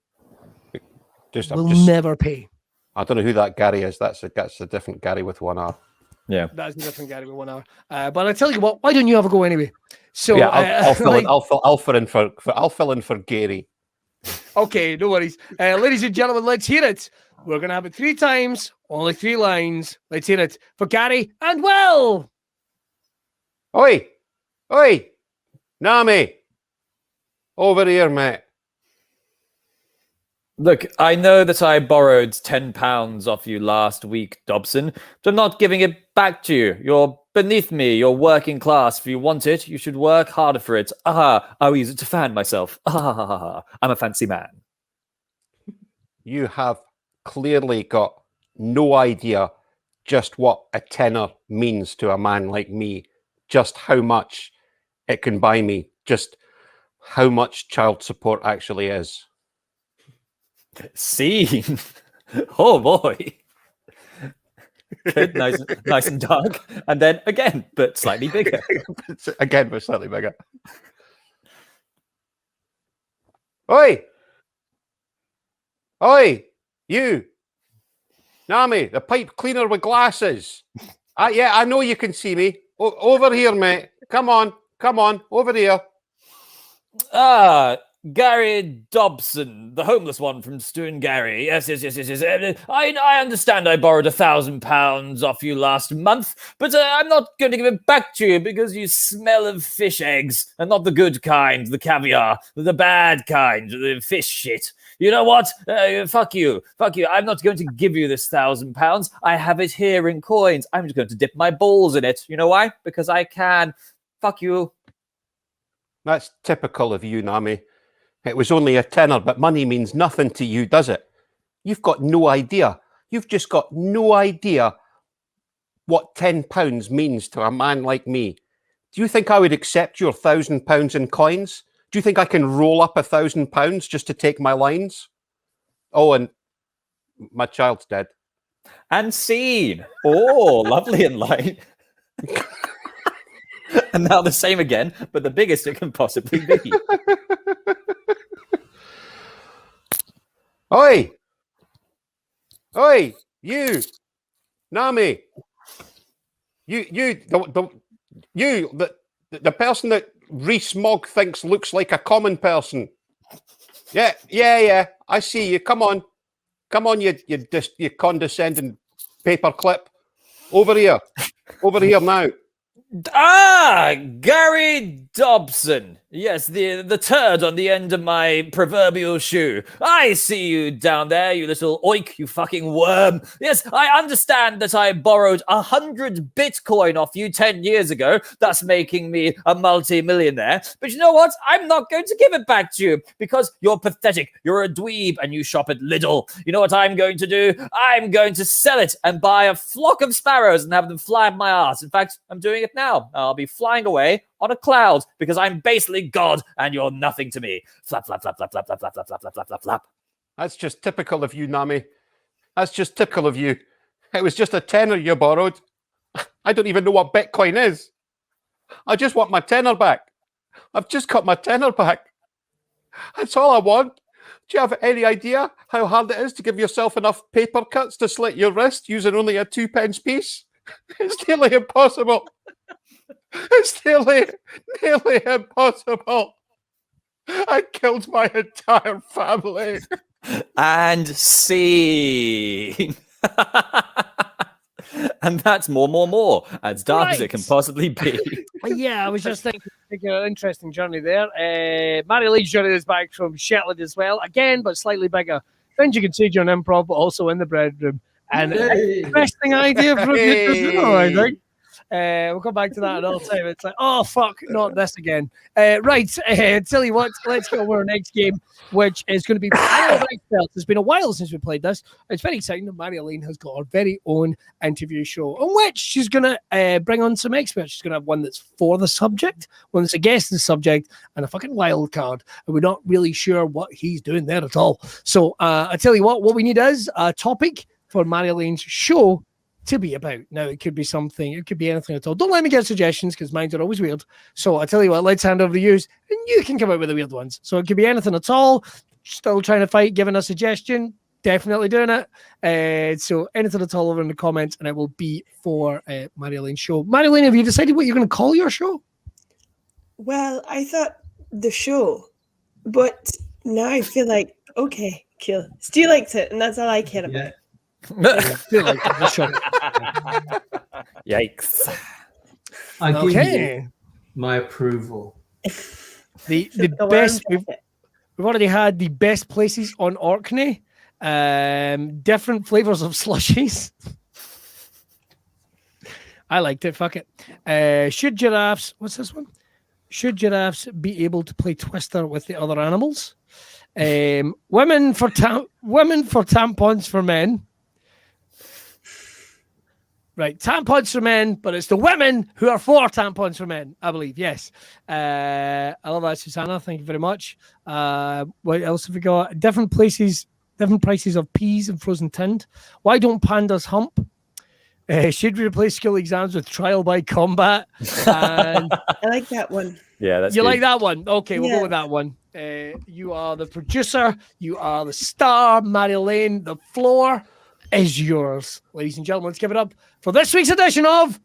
S3: never pay.
S5: I don't know who that Gary is. That's a different Gary with one R.
S4: Yeah,
S3: that's a different Gary with 1 hour. But I tell you what, why don't you have a go anyway? So
S5: yeah, I'll fill in. I'll fill in for Gary.
S3: Okay, no worries. Ladies and gentlemen, let's hear it. We're gonna have it 3 times, only 3 lines. Let's hear it for Gary and Will.
S5: Oi, Nami, over here, mate.
S4: Look, I know that I borrowed £10 off you last week, Dobson, but I'm not giving it back to you. You're beneath me. You're working class. If you want it, you should work harder for it. I'll use it to fan myself. I'm a fancy man.
S5: You have clearly got no idea just what a tenner means to a man like me, just how much it can buy me, just how much child support actually is.
S4: Scene. Oh boy. Good, nice and dark. And then again, but slightly bigger.
S5: Again, but slightly bigger. Oi, you, Nami, the pipe cleaner with glasses. Yeah, I know you can see me. Over here, mate. Come on, over here.
S4: Gary Dobson, the homeless one from Stu and Gary. Yes. I understand I borrowed £1,000 off you last month, but I'm not going to give it back to you because you smell of fish eggs, and not the good kind, the caviar, the bad kind, the fish shit. You know what? Fuck you. I'm not going to give you this £1,000. I have it here in coins. I'm just going to dip my balls in it. You know why? Because I can. Fuck you.
S5: That's typical of you, Nami. It was only a tenner, but money means nothing to you, does it? You've got no idea. You've just got no idea what £10 means to a man like me. Do you think I would accept your £1,000 in coins? Do you think I can roll up £1,000 just to take my lines? Oh, and my child's dead.
S4: And scene. Oh, lovely and light. And now the same again, but the biggest it can possibly be.
S5: Oi, you, Nami, the person that Rees-Mogg thinks looks like a common person. Yeah. I see you. Come on, you condescending paperclip. Over here now.
S4: Gary Dobson. Yes, the turd on the end of my proverbial shoe. I see you down there, you little oik, you fucking worm. Yes, I understand that I borrowed 100 Bitcoin off you 10 years ago, thus making me a multi-millionaire. But you know what? I'm not going to give it back to you because you're pathetic. You're a dweeb and you shop at Lidl. You know what I'm going to do? I'm going to sell it and buy a flock of sparrows and have them fly up my ass. In fact, I'm doing it now. I'll be flying away on a cloud because I'm basically God and you're nothing to me. Flap, flap, flap, flap, flap, flap, flap, flap, flap, flap, flap, flap.
S5: That's just typical of you, Nami. That's just typical of you. It was just a tenner you borrowed. I don't even know what Bitcoin is. I just want my tenner back. I've just got my tenner back. That's all I want. Do you have any idea how hard it is to give yourself enough paper cuts to slit your wrist using only a 2p piece? It's nearly impossible. It's nearly impossible. I killed my entire family.
S4: And scene. And that's more. As dark as it can possibly be.
S3: Yeah, I was just thinking an interesting journey there. Mary Lee's journey is back from Shetland as well, again, but slightly bigger. Things you can see during improv, but also in the bedroom. And interesting idea from you, I think. We'll come back to that another time. It's like, oh, fuck, not this again. Right, tell you what, let's go over our next game, which is going to be Battle of Experts. It's been a while since we played this. It's very exciting that Marie-Elaine has got her very own interview show on which she's going to bring on some experts. She's going to have one that's for the subject, one that's against the subject, and a fucking wild card. And we're not really sure what he's doing there at all. So I tell you what we need is a topic for Marie-Elaine's show to be about. Now, it could be something, it could be anything at all. Don't let me get suggestions because mine are always weird. So I tell you what, let's hand over to you and you can come up with the weird ones. So it could be anything at all. Still trying to fight, giving a suggestion, definitely doing it. So anything at all over in the comments and it will be for Marie-Elaine's show. Marie-Elaine, have you decided what you're going to call your show?
S7: Well, I thought the show, but now I feel like, okay, cool. Stu likes it, and that's all I care about.
S6: Yeah.
S4: Yikes.
S6: I give you my approval.
S3: The best we've already had the best places on Orkney, different flavors of slushies. I liked it. Fuck it. Should giraffes? What's this one? Should giraffes be able to play Twister with the other animals? Women for tampons for men. Right, tampons for men, but it's the women who are for tampons for men, I believe. Yes. I love that, Susanna. Thank you very much. What else have we got? Different prices of peas and frozen tinned. Why don't pandas hump? Should we replace school exams with trial by combat? And
S7: I like that one.
S4: Yeah, that's
S3: you
S4: good.
S3: like that one? Okay, we'll go with that one. You are the producer. You are the star, Marie-Elaine. The floor is yours. Ladies and gentlemen, let's give it up for this week's edition of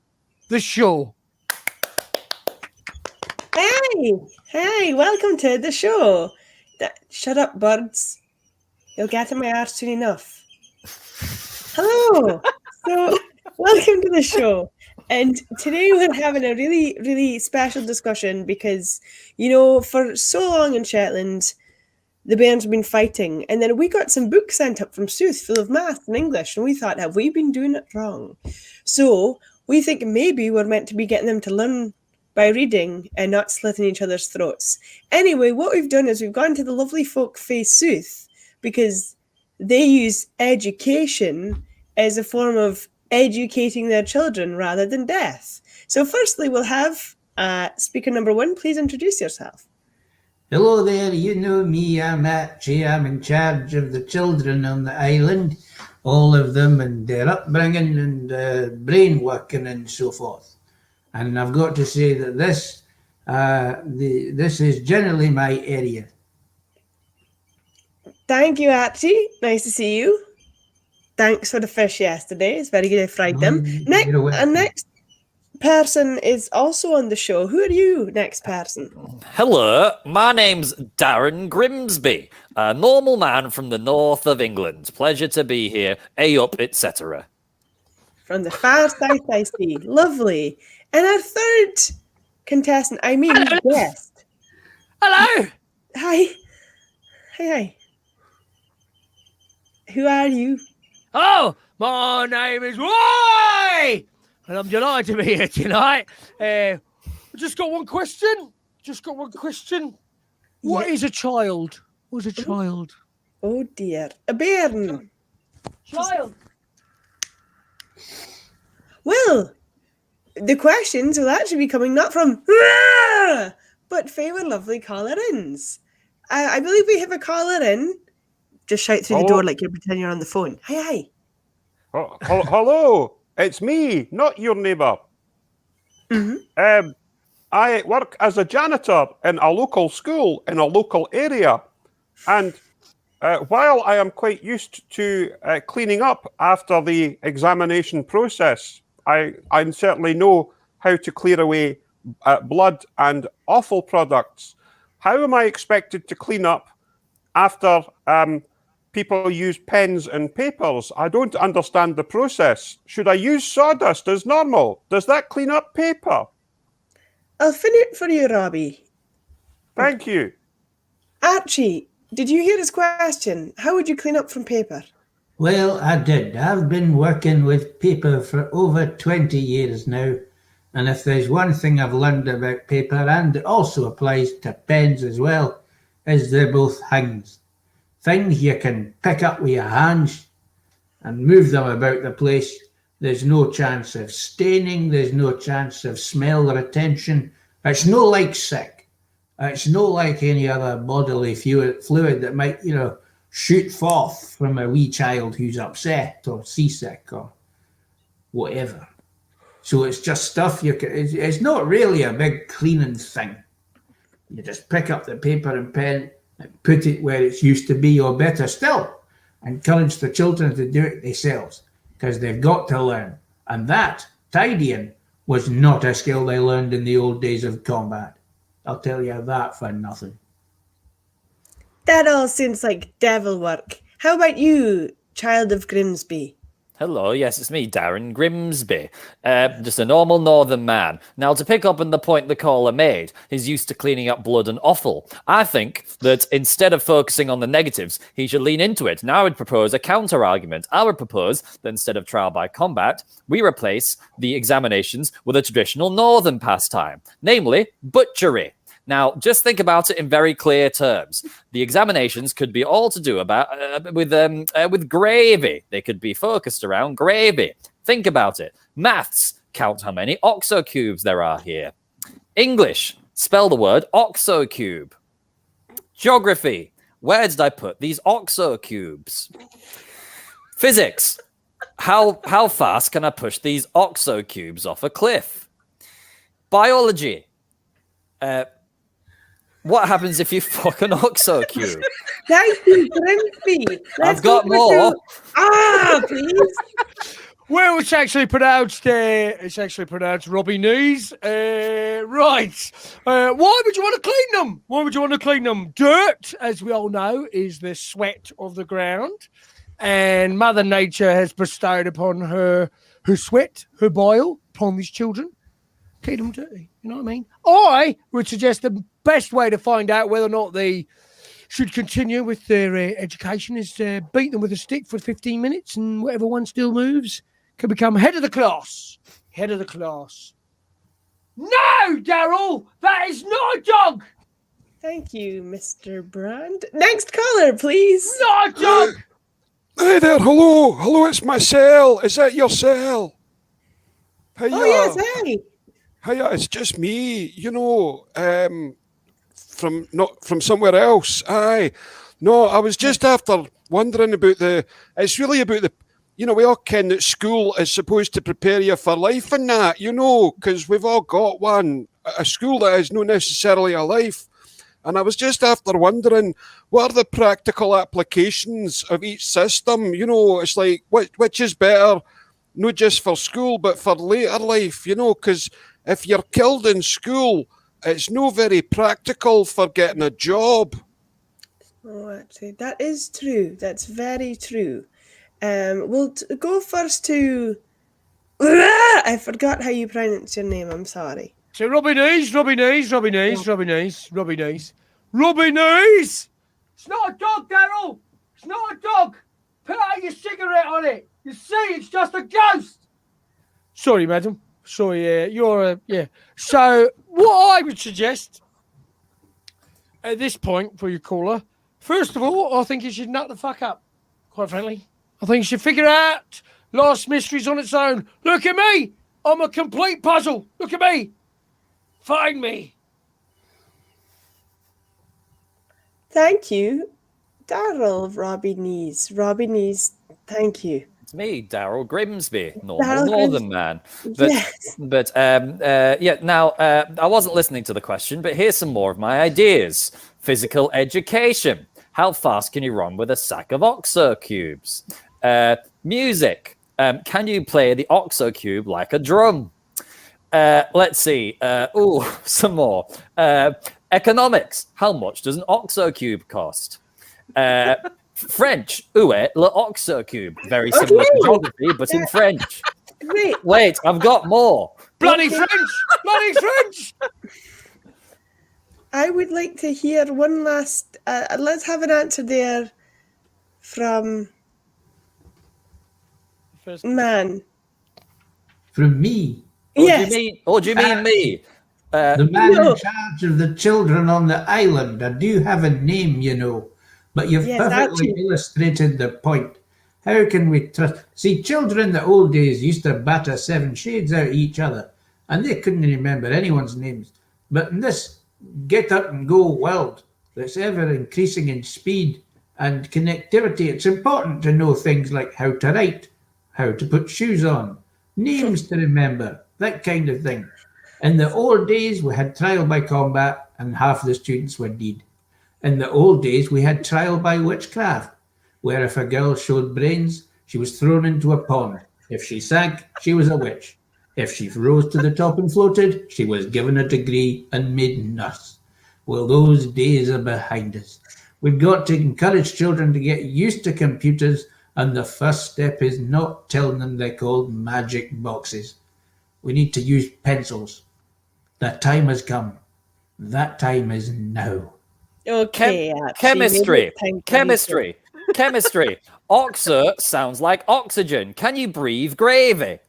S3: The Show.
S7: Hey, welcome to the show. Shut up, birds. You'll get in my arse soon enough. Hello. So, welcome to the show. And today we're having a really, really special discussion because, you know, for so long in Shetland, the bands have been fighting. And then we got some books sent up from Sooth full of math and English. And we thought, have we been doing it wrong? So we think maybe we're meant to be getting them to learn by reading and not slitting each other's throats. Anyway, what we've done is we've gone to the lovely folk face Sooth because they use education as a form of educating their children rather than death. So firstly, we'll have speaker number one. Please introduce yourself.
S6: Hello there, you know me, I'm Archie. I'm in charge of the children on the island, all of them, and their upbringing and brain working and so forth. And I've got to say that this is generally my area.
S7: Thank you, Archie. Nice to see you. Thanks for the fish yesterday. It's very good. I fried them.
S6: You're welcome.
S7: Next person is also on the show. Who are you, next person?
S4: Hello, my name's Darren Grimsby, a normal man from the north of England. Pleasure to be here. A up, etc.
S7: From the far south, I see. Lovely. And our third contestant, guest.
S3: Hello.
S7: Hi. Hi. Who are you?
S3: Oh, my name is Roy, and I'm delighted to be here tonight. Just got one question. What is a child? What's a child?
S7: Oh dear. A bairn.
S3: Child.
S7: Well, the questions will actually be coming not from but from our lovely caller-ins. I believe we have a caller in. Just shout through the door like you're pretending you're on the phone. Hi.
S5: Hello, it's me, not your neighbour.
S7: Mm-hmm.
S5: I work as a janitor in a local school in a local area, and while I am quite used to cleaning up after the examination process, I certainly know how to clear away blood and offal products. How am I expected to clean up after people use pens and papers? I don't understand the process. Should I use sawdust as normal? Does that clean up paper?
S7: I'll finish it for you, Robbie.
S5: Thank you.
S7: Archie, did you hear his question? How would you clean up from paper?
S6: Well, I did. I've been working with paper for over 20 years now. And if there's one thing I've learned about paper, and it also applies to pens as well, is they're both things. Things you can pick up with your hands and move them about the place. There's no chance of staining. There's no chance of smell retention. It's no like sick. It's no like any other bodily fluid that might, shoot forth from a wee child who's upset or seasick or whatever. So it's just stuff it's not really a big cleaning thing. You just pick up the paper and pen and put it where it's used to be, or better still, encourage the children to do it themselves, because they've got to learn. And that, tidying, was not a skill they learned in the old days of combat. I'll tell you that for nothing.
S7: That all sounds like devil work. How about you, child of Grimsby?
S4: Hello, yes, it's me, Darren Grimsby. Just a normal northern man. Now, to pick up on the point the caller made, he's used to cleaning up blood and offal. I think that instead of focusing on the negatives, he should lean into it. Now, I would propose a counter-argument. I would propose that instead of trial by combat, we replace the examinations with a traditional northern pastime, namely butchery. Now, just think about it in very clear terms. The examinations could be all to do with gravy. They could be focused around gravy. Think about it. Maths, count how many oxo cubes there are here. English, spell the word oxo cube. Geography, where did I put these oxo cubes? Physics, how fast can I push these oxo cubes off a cliff? Biology, what happens if you fuck an oxo cube?
S7: Thank you, Grimsby.
S4: I've got more.
S7: Please.
S3: Well, it's actually pronounced Robbie Knees. Right. Why would you want to clean them? Dirt, as we all know, is the sweat of the ground. And Mother Nature has bestowed upon her sweat, her bile, upon these children. Keep them dirty. You know what I mean? I would suggest the best way to find out whether or not they should continue with their education is beat them with a stick for 15 minutes, and whatever one still moves can become head of the class. Head of the class. No, Daryl, that is not a dog.
S7: Thank you, Mr. Brand. Next caller, please.
S3: Not a dog.
S9: Hey there, hello, it's my cell. Is that your cell? Hiya.
S7: Oh yes, hey.
S9: Hiya, it's just me, from somewhere else. Aye. No, I was just after wondering about it's really about we all ken that school is supposed to prepare you for life and that, because we've all got one, a school that is not necessarily a life. And I was just after wondering, what are the practical applications of each system? You know, it's like, which is better, not just for school, but for later life, you know, because if you're killed in school, it's no very practical for getting a job.
S7: Oh, actually, that is true. That's very true. We'll go first to... I forgot how you pronounce your name. I'm sorry.
S3: So Robbie Knees. It's not a dog, Daryl. It's not a dog. Put out your cigarette on it. You see, it's just a ghost. Sorry, madam. Sorry, yeah. So what I would suggest at this point for your caller, first of all, I think you should nut the fuck up, quite frankly. I think you should figure out Lost Mysteries on its own. Look at me. I'm a complete puzzle. Look at me. Find me.
S7: Thank you, Daryl. Robbie Knees. Thank you.
S4: It's me, Daryl Grimsby,
S7: Daryl
S4: northern man. But,
S7: Yes.
S4: but now, I wasn't listening to the question, but here's some more of my ideas. Physical education. How fast can you run with a sack of OXO cubes? Music. Can you play the OXO cube like a drum? Let's see. Some more. Economics. How much does an OXO cube cost? French. Où est le OXO cube? Very similar to geography, but in French.
S7: Great.
S4: Wait, I've got more.
S3: Bloody French.
S7: I would like to hear one last... let's have an answer there from... Man.
S6: From me,
S7: Yes.
S4: Or do you mean me?
S6: the man
S7: No.
S6: in charge of the children on the island. I do have a name, you know, but you've
S7: Yes,
S6: perfectly
S7: Archie.
S6: illustrated the point. How can we trust? See, children in the old days used to batter 7 shades out of each other, and they couldn't remember anyone's names. But in this get up and go world that's ever increasing in speed and connectivity, it's important to know things like how to write, how to put shoes on, names to remember, that kind of thing. In the old days, we had trial by combat, and half the students were dead. In the old days, we had trial by witchcraft, where if a girl showed brains, she was thrown into a pond. If she sank, she was a witch. If she rose to the top and floated, she was given a degree and made nurse. Well, those days are behind us. We've got to encourage children to get used to computers, and the first step is not telling them they're called magic boxes. We need to use pencils. That time has come. That time is now.
S7: Okay. Archie,
S4: Chemistry.
S7: maybe it's time for
S4: Chemistry. Oxo sounds like oxygen. Can you breathe gravy?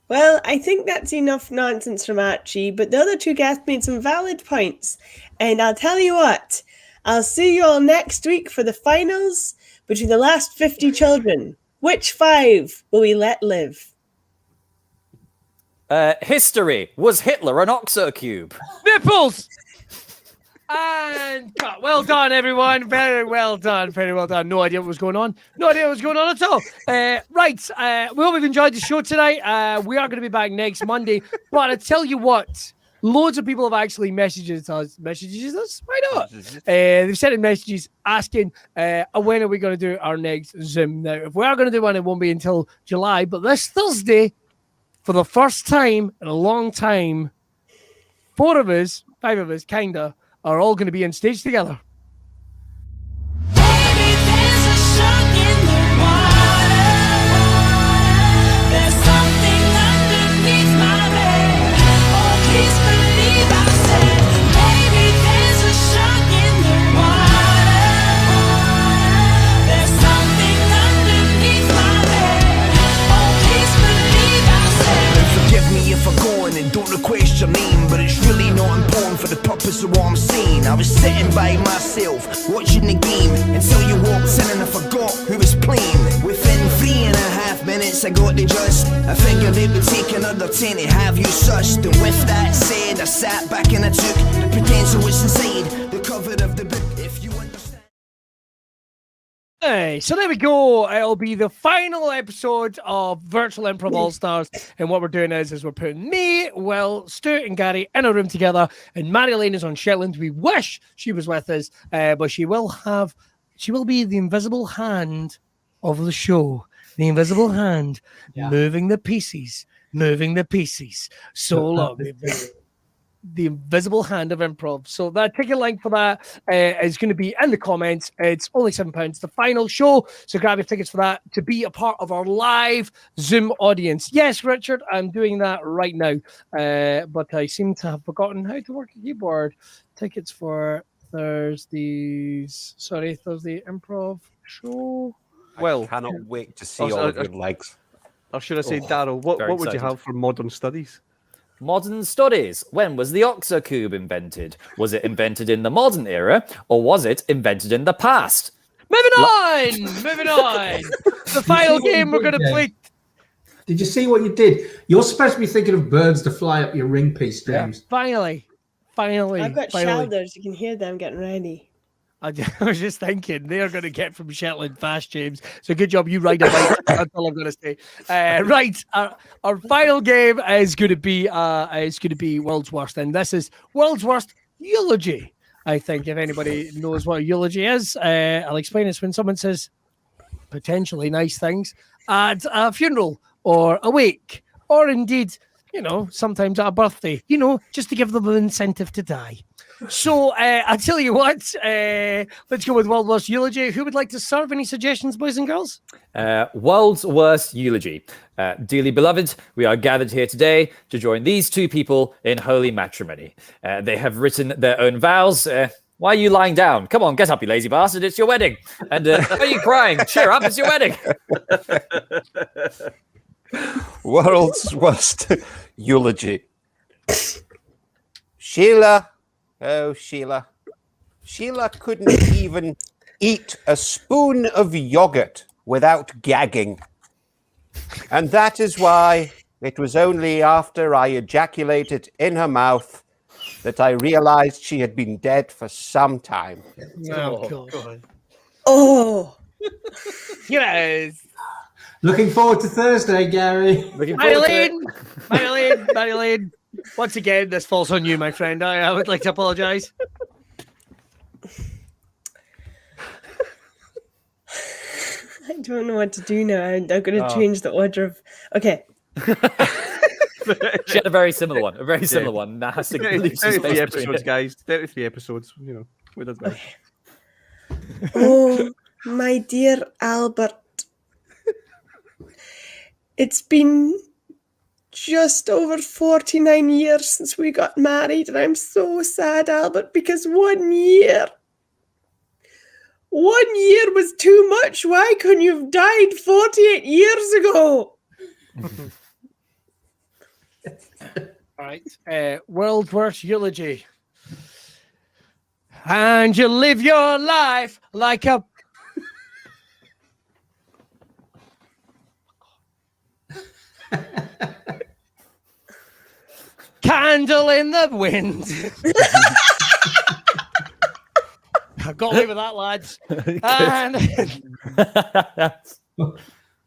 S7: Well, I think that's enough nonsense from Archie, but the other two guests made some valid points. And I'll tell you what, I'll see you all next week for the finals between the last 50 children. Which 5 will we let live?
S4: History. Was Hitler an OXO cube?
S3: Nipples. And cut. Well done, everyone. Very well done. No idea what was going on. At all. Right. We hope you've enjoyed the show tonight. We are going to be back next Monday. But I tell you what, loads of people have actually messages us. Why not? They've sent in messages asking when are we going to do our next Zoom. Now, if we are going to do one, it won't be until July. But this Thursday, for the first time in a long time, 5 of us, kinda, are all going to be on stage together.
S10: Don't request your name, but it's really not important for the purpose of what I'm saying. I was sitting by myself, watching the game, until you walked in and I forgot who was playing. Within 3.5 minutes I got the gist. I figured it would take another 10 to have you sussed. And with that said, I sat back and I took the potential was inside the cover of the book. If you understand.
S3: Hey, so there we go. It'll be the final episode of Virtual Improv All Stars. And what we're doing is we're putting me, Will, Stuart, and Gary in a room together. And Mary-Elaine is on Shetland. We wish she was with us, but she will be the invisible hand of the show. The invisible hand moving the pieces. So long. The invisible hand of improv. So that ticket link for that is going to be in the comments. It's only £7. The final show. So grab your tickets for that to be a part of our live Zoom audience. Yes, Richard, I'm doing that right now. But I seem to have forgotten how to work a keyboard. Tickets for Thursday improv show.
S5: I cannot wait to see all of your legs.
S2: Or should I say, Daryl, what would you
S4: excited.
S2: have for modern studies?
S4: Modern studies. When was the Oxo Cube invented? Was it invented in the modern era, or was it invented in the past?
S3: Moving on. The final game we're going to play.
S6: Did you see what you did? You're supposed to be thinking of birds to fly up your ring piece, James.
S3: Finally.
S7: I've got shoulders. You can hear them getting ready.
S3: I was just thinking they're going to get from Shetland fast, James. So good job you ride a bike. That's all I'm going to say. Right, our final game is going to be World's Worst, and this is World's Worst Eulogy. I think if anybody knows what a eulogy is, I'll explain. It's when someone says potentially nice things at a funeral or a wake, or indeed, sometimes at a birthday. Just to give them an incentive to die. So I tell you what, let's go with World's Worst Eulogy. Who would like to serve? Any suggestions, boys and girls?
S4: World's Worst Eulogy. Dearly beloved, we are gathered here today to join these two people in holy matrimony. They have written their own vows. Why are you lying down? Come on, get up, you lazy bastard. It's your wedding. And why are you crying? Cheer up, it's your wedding.
S5: World's Worst Eulogy. Sheila. Oh, Sheila. Sheila couldn't even eat a spoon of yogurt without gagging. And that is why it was only after I ejaculated in her mouth that I realized she had been dead for some time.
S3: Oh, God.
S7: Oh.
S3: Yes.
S6: Looking forward to Thursday, Gary.
S3: Marilyn. Once again, this falls on you, my friend. I would like to apologise.
S7: I don't know what to do now. I'm going to change the order of. Okay.
S4: She had a very similar one. That has to leave some
S2: 33
S4: space
S2: episodes,
S4: between it.
S2: guys. 33 episodes. We did that.
S7: Oh, my dear Albert. It's been just over 49 years since we got married, and I'm so sad, Albert, because 1 year was too much. Why couldn't you have died 48 years ago?
S3: All right. World's Worst Eulogy. And you live your life like a... candle in the wind. I got away with that, lads. And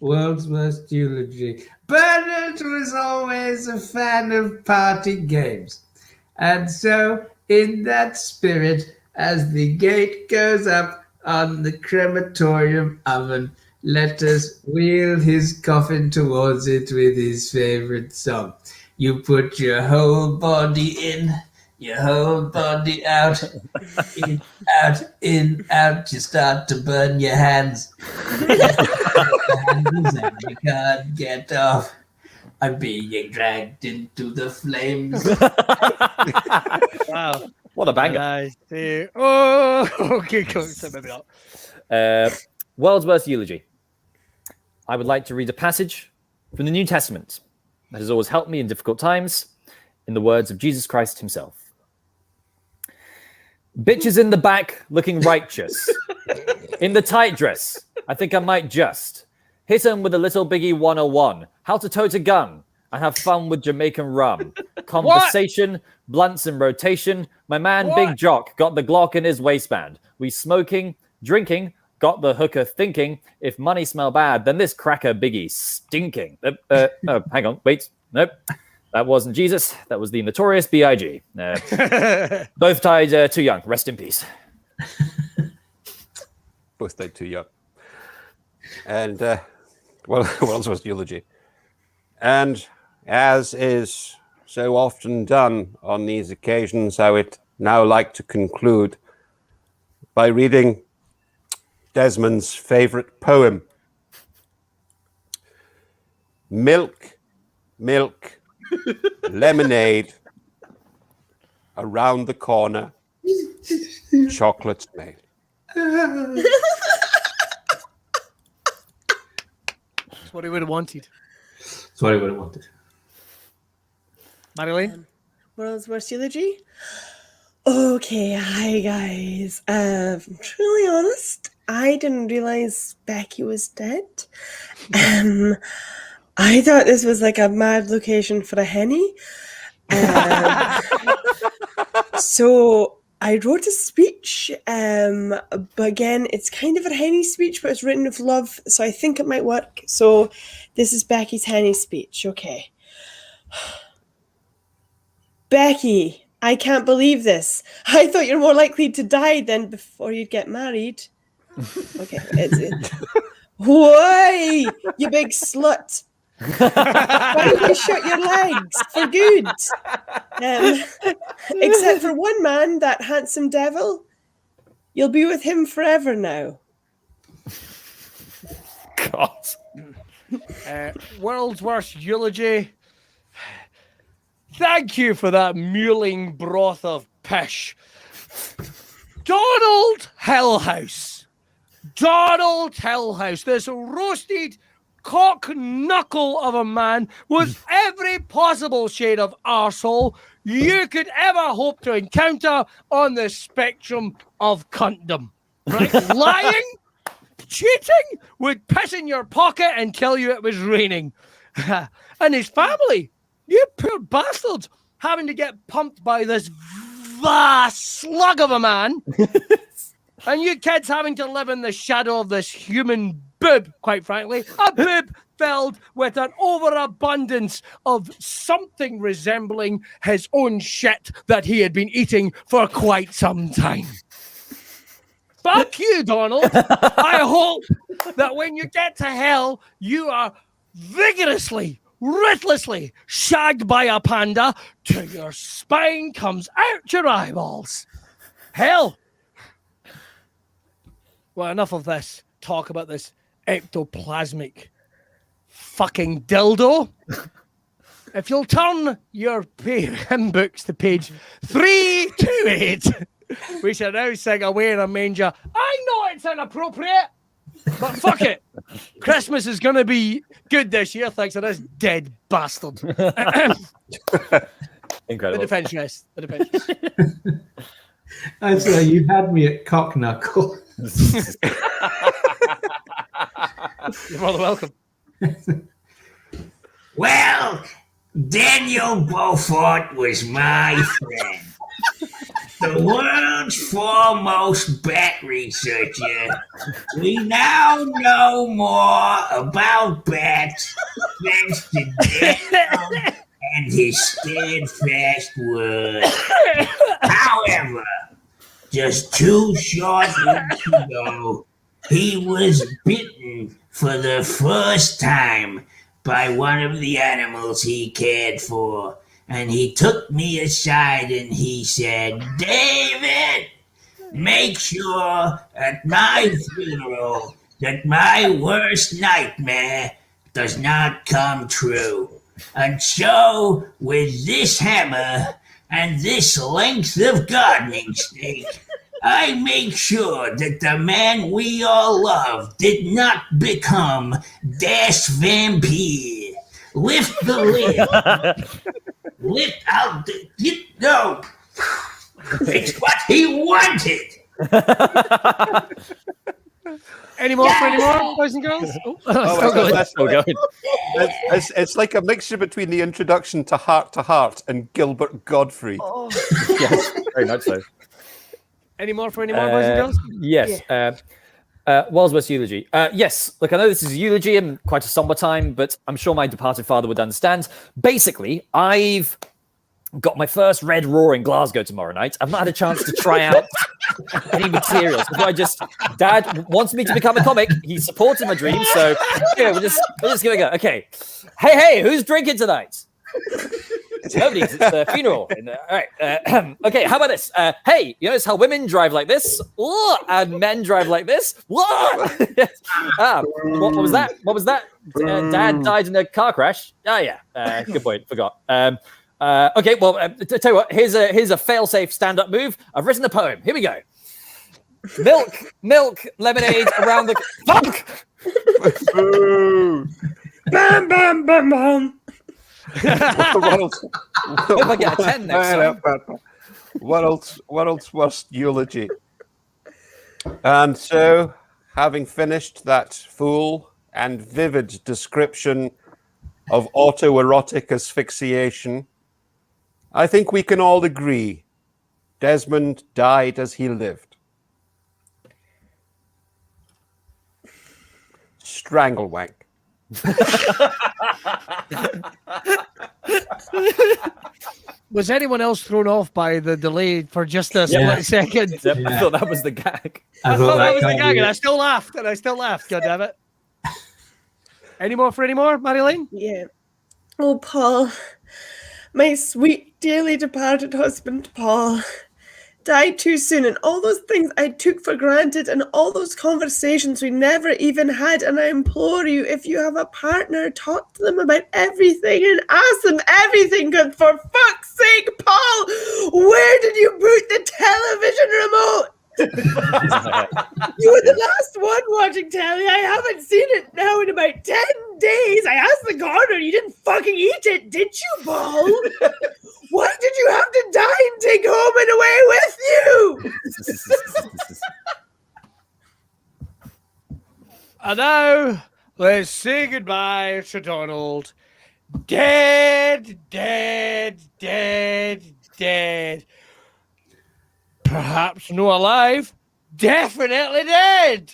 S6: World's Worst Eulogy. Bernard was always a fan of party games. And so, in that spirit, as the gate goes up on the crematorium oven, let us wheel his coffin towards it with his favorite song. You put your whole body in, your whole body out, in, out, in, out. You start to burn your hands. And you can't get off. I'm being dragged into the flames.
S3: wow.
S4: What a banger.
S3: Oh, okay, cool. So maybe not.
S4: World's Worst Eulogy. I would like to read a passage from the New Testament that has always helped me in difficult times, in the words of Jesus Christ himself. Bitches in the back looking righteous. In the tight dress, I think I might just hit him with a little biggie 101. How to tote a gun and have fun with Jamaican rum. Conversation, blunts in rotation. My man Big Jock got the Glock in his waistband. We smoking, drinking, got the hooker thinking, if money smell bad, then this cracker biggie stinking. Oh, hang on, wait, nope. That wasn't Jesus. That was the notorious B.I.G. Both died too young. Rest in peace.
S5: Both died too young. And, World's Worst Eulogy. And as is so often done on these occasions, I would now like to conclude by reading Desmond's favorite poem. Milk, milk, lemonade, around the corner, chocolate's made.
S3: That's what he would have wanted.
S6: That's what I would have wanted.
S3: Marilyn?
S7: World's Worst Eulogy? Okay, hi guys. Truly honest, I didn't realize Becky was dead. I thought this was like a mad location for a henny. So I wrote a speech, but again, it's kind of a henny speech, but it's written with love, so I think it might work. So this is Becky's henny speech, okay. Becky, I can't believe this. I thought you're more likely to die than before you'd get married. Okay. Why, you big slut? Why don't you shut your legs for good? Except for one man, that handsome devil. You'll be with him forever now.
S4: God.
S3: World's Worst Eulogy. Thank you for that mewling broth of pish. Donald Hillhouse. Donald Hillhouse, this roasted cock knuckle of a man with every possible shade of arsehole you could ever hope to encounter on the spectrum of cuntdom. Right? Lying, cheating, would piss in your pocket and tell you it was raining. And his family, you poor bastard, having to get pumped by this vast slug of a man. And you kids having to live in the shadow of this human boob, quite frankly. A boob filled with an overabundance of something resembling his own shit that he had been eating for quite some time. Fuck you, Donald. I hope that when you get to hell, you are vigorously, ruthlessly shagged by a panda till your spine comes out your eyeballs. Hell. Well, enough of this talk about this ectoplasmic fucking dildo. If you'll turn your hymn books to page 328, we shall now sing Away in a Manger. I know it's inappropriate, but fuck it. Christmas is going to be good this year thanks to this dead bastard.
S4: Incredible.
S3: The defense rest. The defense rest.
S6: I'd say you had me at cock knuckle.
S3: You're more than welcome.
S8: Well, Daniel Beaufort was my friend. The world's foremost bat researcher. We now know more about bats thanks to Daniel and his steadfast word. However, just 2 short weeks ago, he was bitten for the first time by one of the animals he cared for. And he took me aside and he said, David, make sure at my funeral that my worst nightmare does not come true. And so, with this hammer and this length of gardening stake, I make sure that the man we all love did not become Das Vampire. Lift the lid. Lift out the... No! It's what he wanted!
S3: Any more for any more, boys and girls?
S4: Still going.
S5: It's like a mixture between the introduction to Heart and Gilbert Godfrey.
S3: Oh.
S4: Yes, very much so.
S3: Any more for any more, boys and girls?
S4: Yes. Walsworth's eulogy. Yes, look, I know this is a eulogy and quite a somber time, but I'm sure my departed father would understand. Basically, I've got my first Red Raw in Glasgow tomorrow night. I've not had a chance to try out any materials. Dad wants me to become a comic. He's supporting my dream, so yeah, we're just gonna go. Okay, hey, who's drinking tonight? Nobody. It's the funeral. All right. Okay. How about this? Hey, you notice how women drive like this, and men drive like this? What was that? What was that? Dad died in a car crash. Oh yeah. Good point. Forgot. Okay. Well, tell you what. Here's a fail-safe stand-up move. I've written a poem. Here we go. Milk, lemonade around the fuck.
S7: Bam, bam, bam, bam.
S4: If I get a 10 next time.
S5: World's worst eulogy. And so, having finished that full and vivid description of autoerotic asphyxiation, I think we can all agree Desmond died as he lived. Stranglewank.
S3: Was anyone else thrown off by the delay for just a split second?
S4: I thought that was the gag.
S3: I thought that was the gag, and I still laughed. God damn it! Any more, Marilyn?
S7: Yeah. Oh, Paul, my sweet, dearly departed husband, Paul, died too soon, and all those things I took for granted, and all those conversations we never even had. And I implore you, if you have a partner, talk to them about everything and ask them everything. Because for fuck's sake, Paul, where did you put the television remote? You were the last one watching telly. I haven't seen it now in about 10 days. I asked the gardener, you didn't fucking eat it, did you, Paul? Why did you have to die and take home and away with you?
S3: And now, let's say goodbye to Donald. Dead. Perhaps no alive. Definitely dead.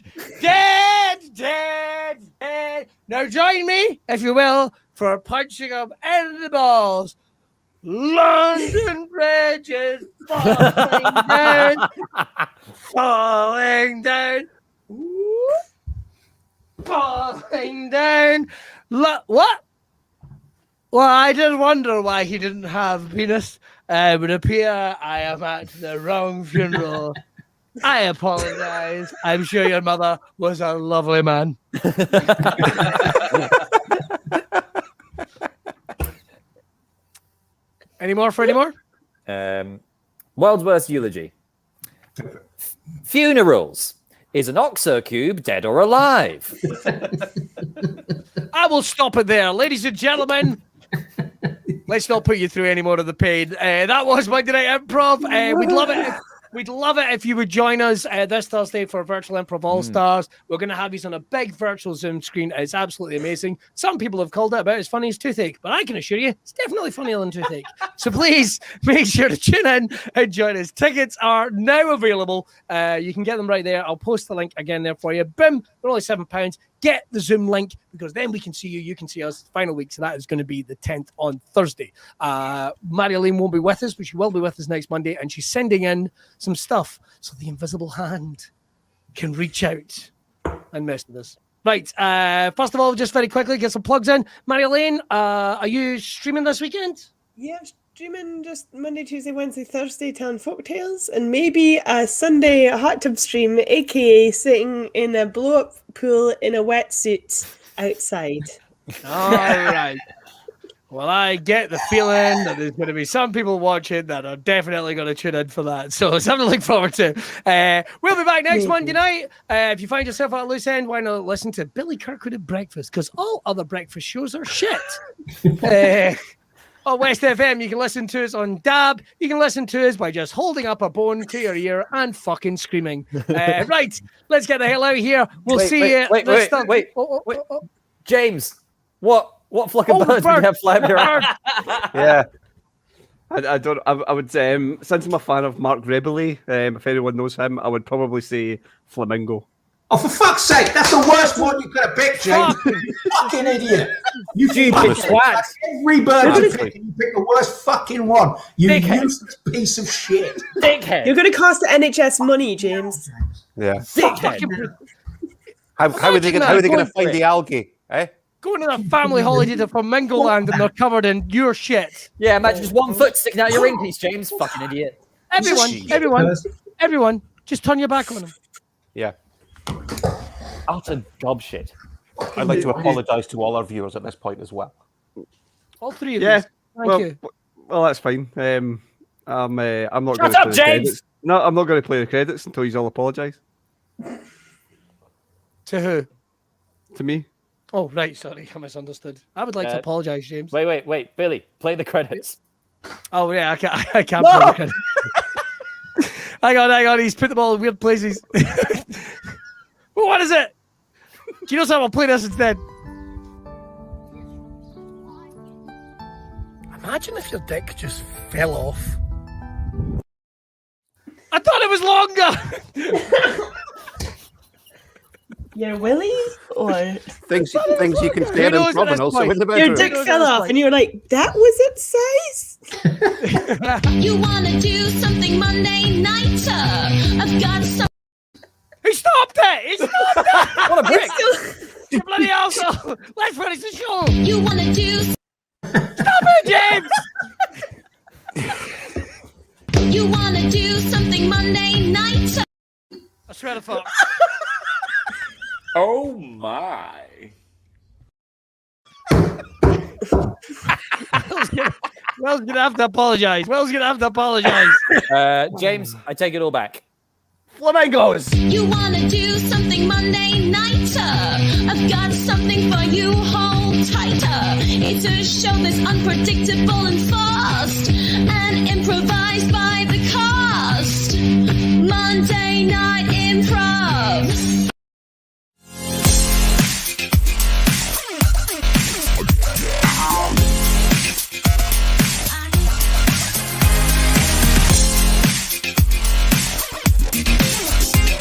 S3: Dead. Now join me, if you will, for punching him in the balls. London Bridge is falling down. What? Well, I did wonder why he didn't have a penis. It would appear I am at the wrong funeral. I apologize. I'm sure your mother was a lovely man. Any more?
S4: World's eulogy. Funerals. Is an Oxer cube dead or alive?
S3: I will stop it there. Ladies and gentlemen, let's not put you through any more of the pain. That was Monday Night Improv. We'd love it if you would join us this Thursday for Virtual Improv All Stars. We're going to have these on a big virtual Zoom screen. It's absolutely amazing. Some people have called it about as funny as Toothache, but I can assure you, it's definitely funnier than Toothache. So please make sure to tune in and join us. Tickets are now available. You can get them right there. I'll post the link again there for you. Boom, they're only £7. Get the Zoom link because then we can see you. You can see us. Final week. So that is going to be the 10th on Thursday. Marilyn won't be with us, but she will be with us next Monday. And she's sending in some stuff so the invisible hand can reach out and mess with us. Right. First of all, just very quickly, get some plugs in. Marilyn, are you streaming this weekend?
S7: Yeah, streaming just Monday, Tuesday, Wednesday, Thursday, telling folktales, and maybe a Sunday hot tub stream, aka sitting in a blow-up pool in a wetsuit outside.
S3: All right. Well, I get the feeling that there's going to be some people watching that are definitely going to tune in for that. So something to look forward to. We'll be back next Monday night. If you find yourself at a loose end, why not listen to Billy Kirkwood at breakfast? Because all other breakfast shows are shit. On West FM, you can listen to us on DAB. You can listen to us by just holding up a bone to your ear and fucking screaming. Right, let's get the hell out of here. We'll see you.
S4: Wait. James, what flock of birds did you have flying around?
S2: Yeah. I would since I'm a fan of Mark Rebeley, if anyone knows him, I would probably say flamingo.
S6: Oh, for fuck's sake! That's the worst one you could have picked, James. You fucking idiot! You
S4: Stupid twat.
S6: every bird you pick, and you pick the worst fucking one. You
S4: Dickhead.
S6: useless piece of shit.
S4: Dickhead.
S7: You're going to cost the NHS money, James.
S5: Yeah.
S4: Dickhead.
S5: How are they going to find the algae? Eh?
S3: Going on a family holiday to Flamingo Land and they're covered in your shit.
S4: Yeah, imagine just one foot sticking out your ring piece, James. Fucking idiot.
S3: Everyone, just turn your back on them.
S5: Yeah.
S4: Utter gobshit.
S5: I'd like to apologise to all our viewers at this point as well.
S3: All three of
S2: Yeah.
S3: you. Thank you.
S2: Well, that's fine. I'm not
S4: Shut
S2: going to
S4: up,
S2: play the
S4: James!
S2: credits. No, I'm not going to play the credits until you all apologise.
S3: To who?
S2: To me.
S3: Oh, right. Sorry, I misunderstood. I would like to apologise, James.
S4: Wait. Billy, play the credits.
S3: Oh, yeah, I can't play the credits. Hang on. He's put them all in weird places. Well, what is it? Do you know something? I'll play this instead. Imagine if your dick just fell off. I thought it was longer.
S7: Your willy? Or
S5: Things you can stay in front and also in the bedroom.
S7: your dick fell off and you were like, that was its size?
S1: You wanna do something Monday nighter? I've got some.
S3: He stopped it!
S4: What a prick!
S3: You bloody asshole! Let's finish the show!
S1: You wanna do.
S3: Stop it, James!
S1: You wanna do something Monday nighter?
S3: I swear to fuck.
S11: Oh my.
S3: Will's gonna have to apologise.
S4: James, I take it all back.
S2: Flamingos!
S1: You wanna do something Monday nighter? I've got something for you, hold tighter. It's a show that's unpredictable and fast, and improvised by the cast. Monday Night Improv.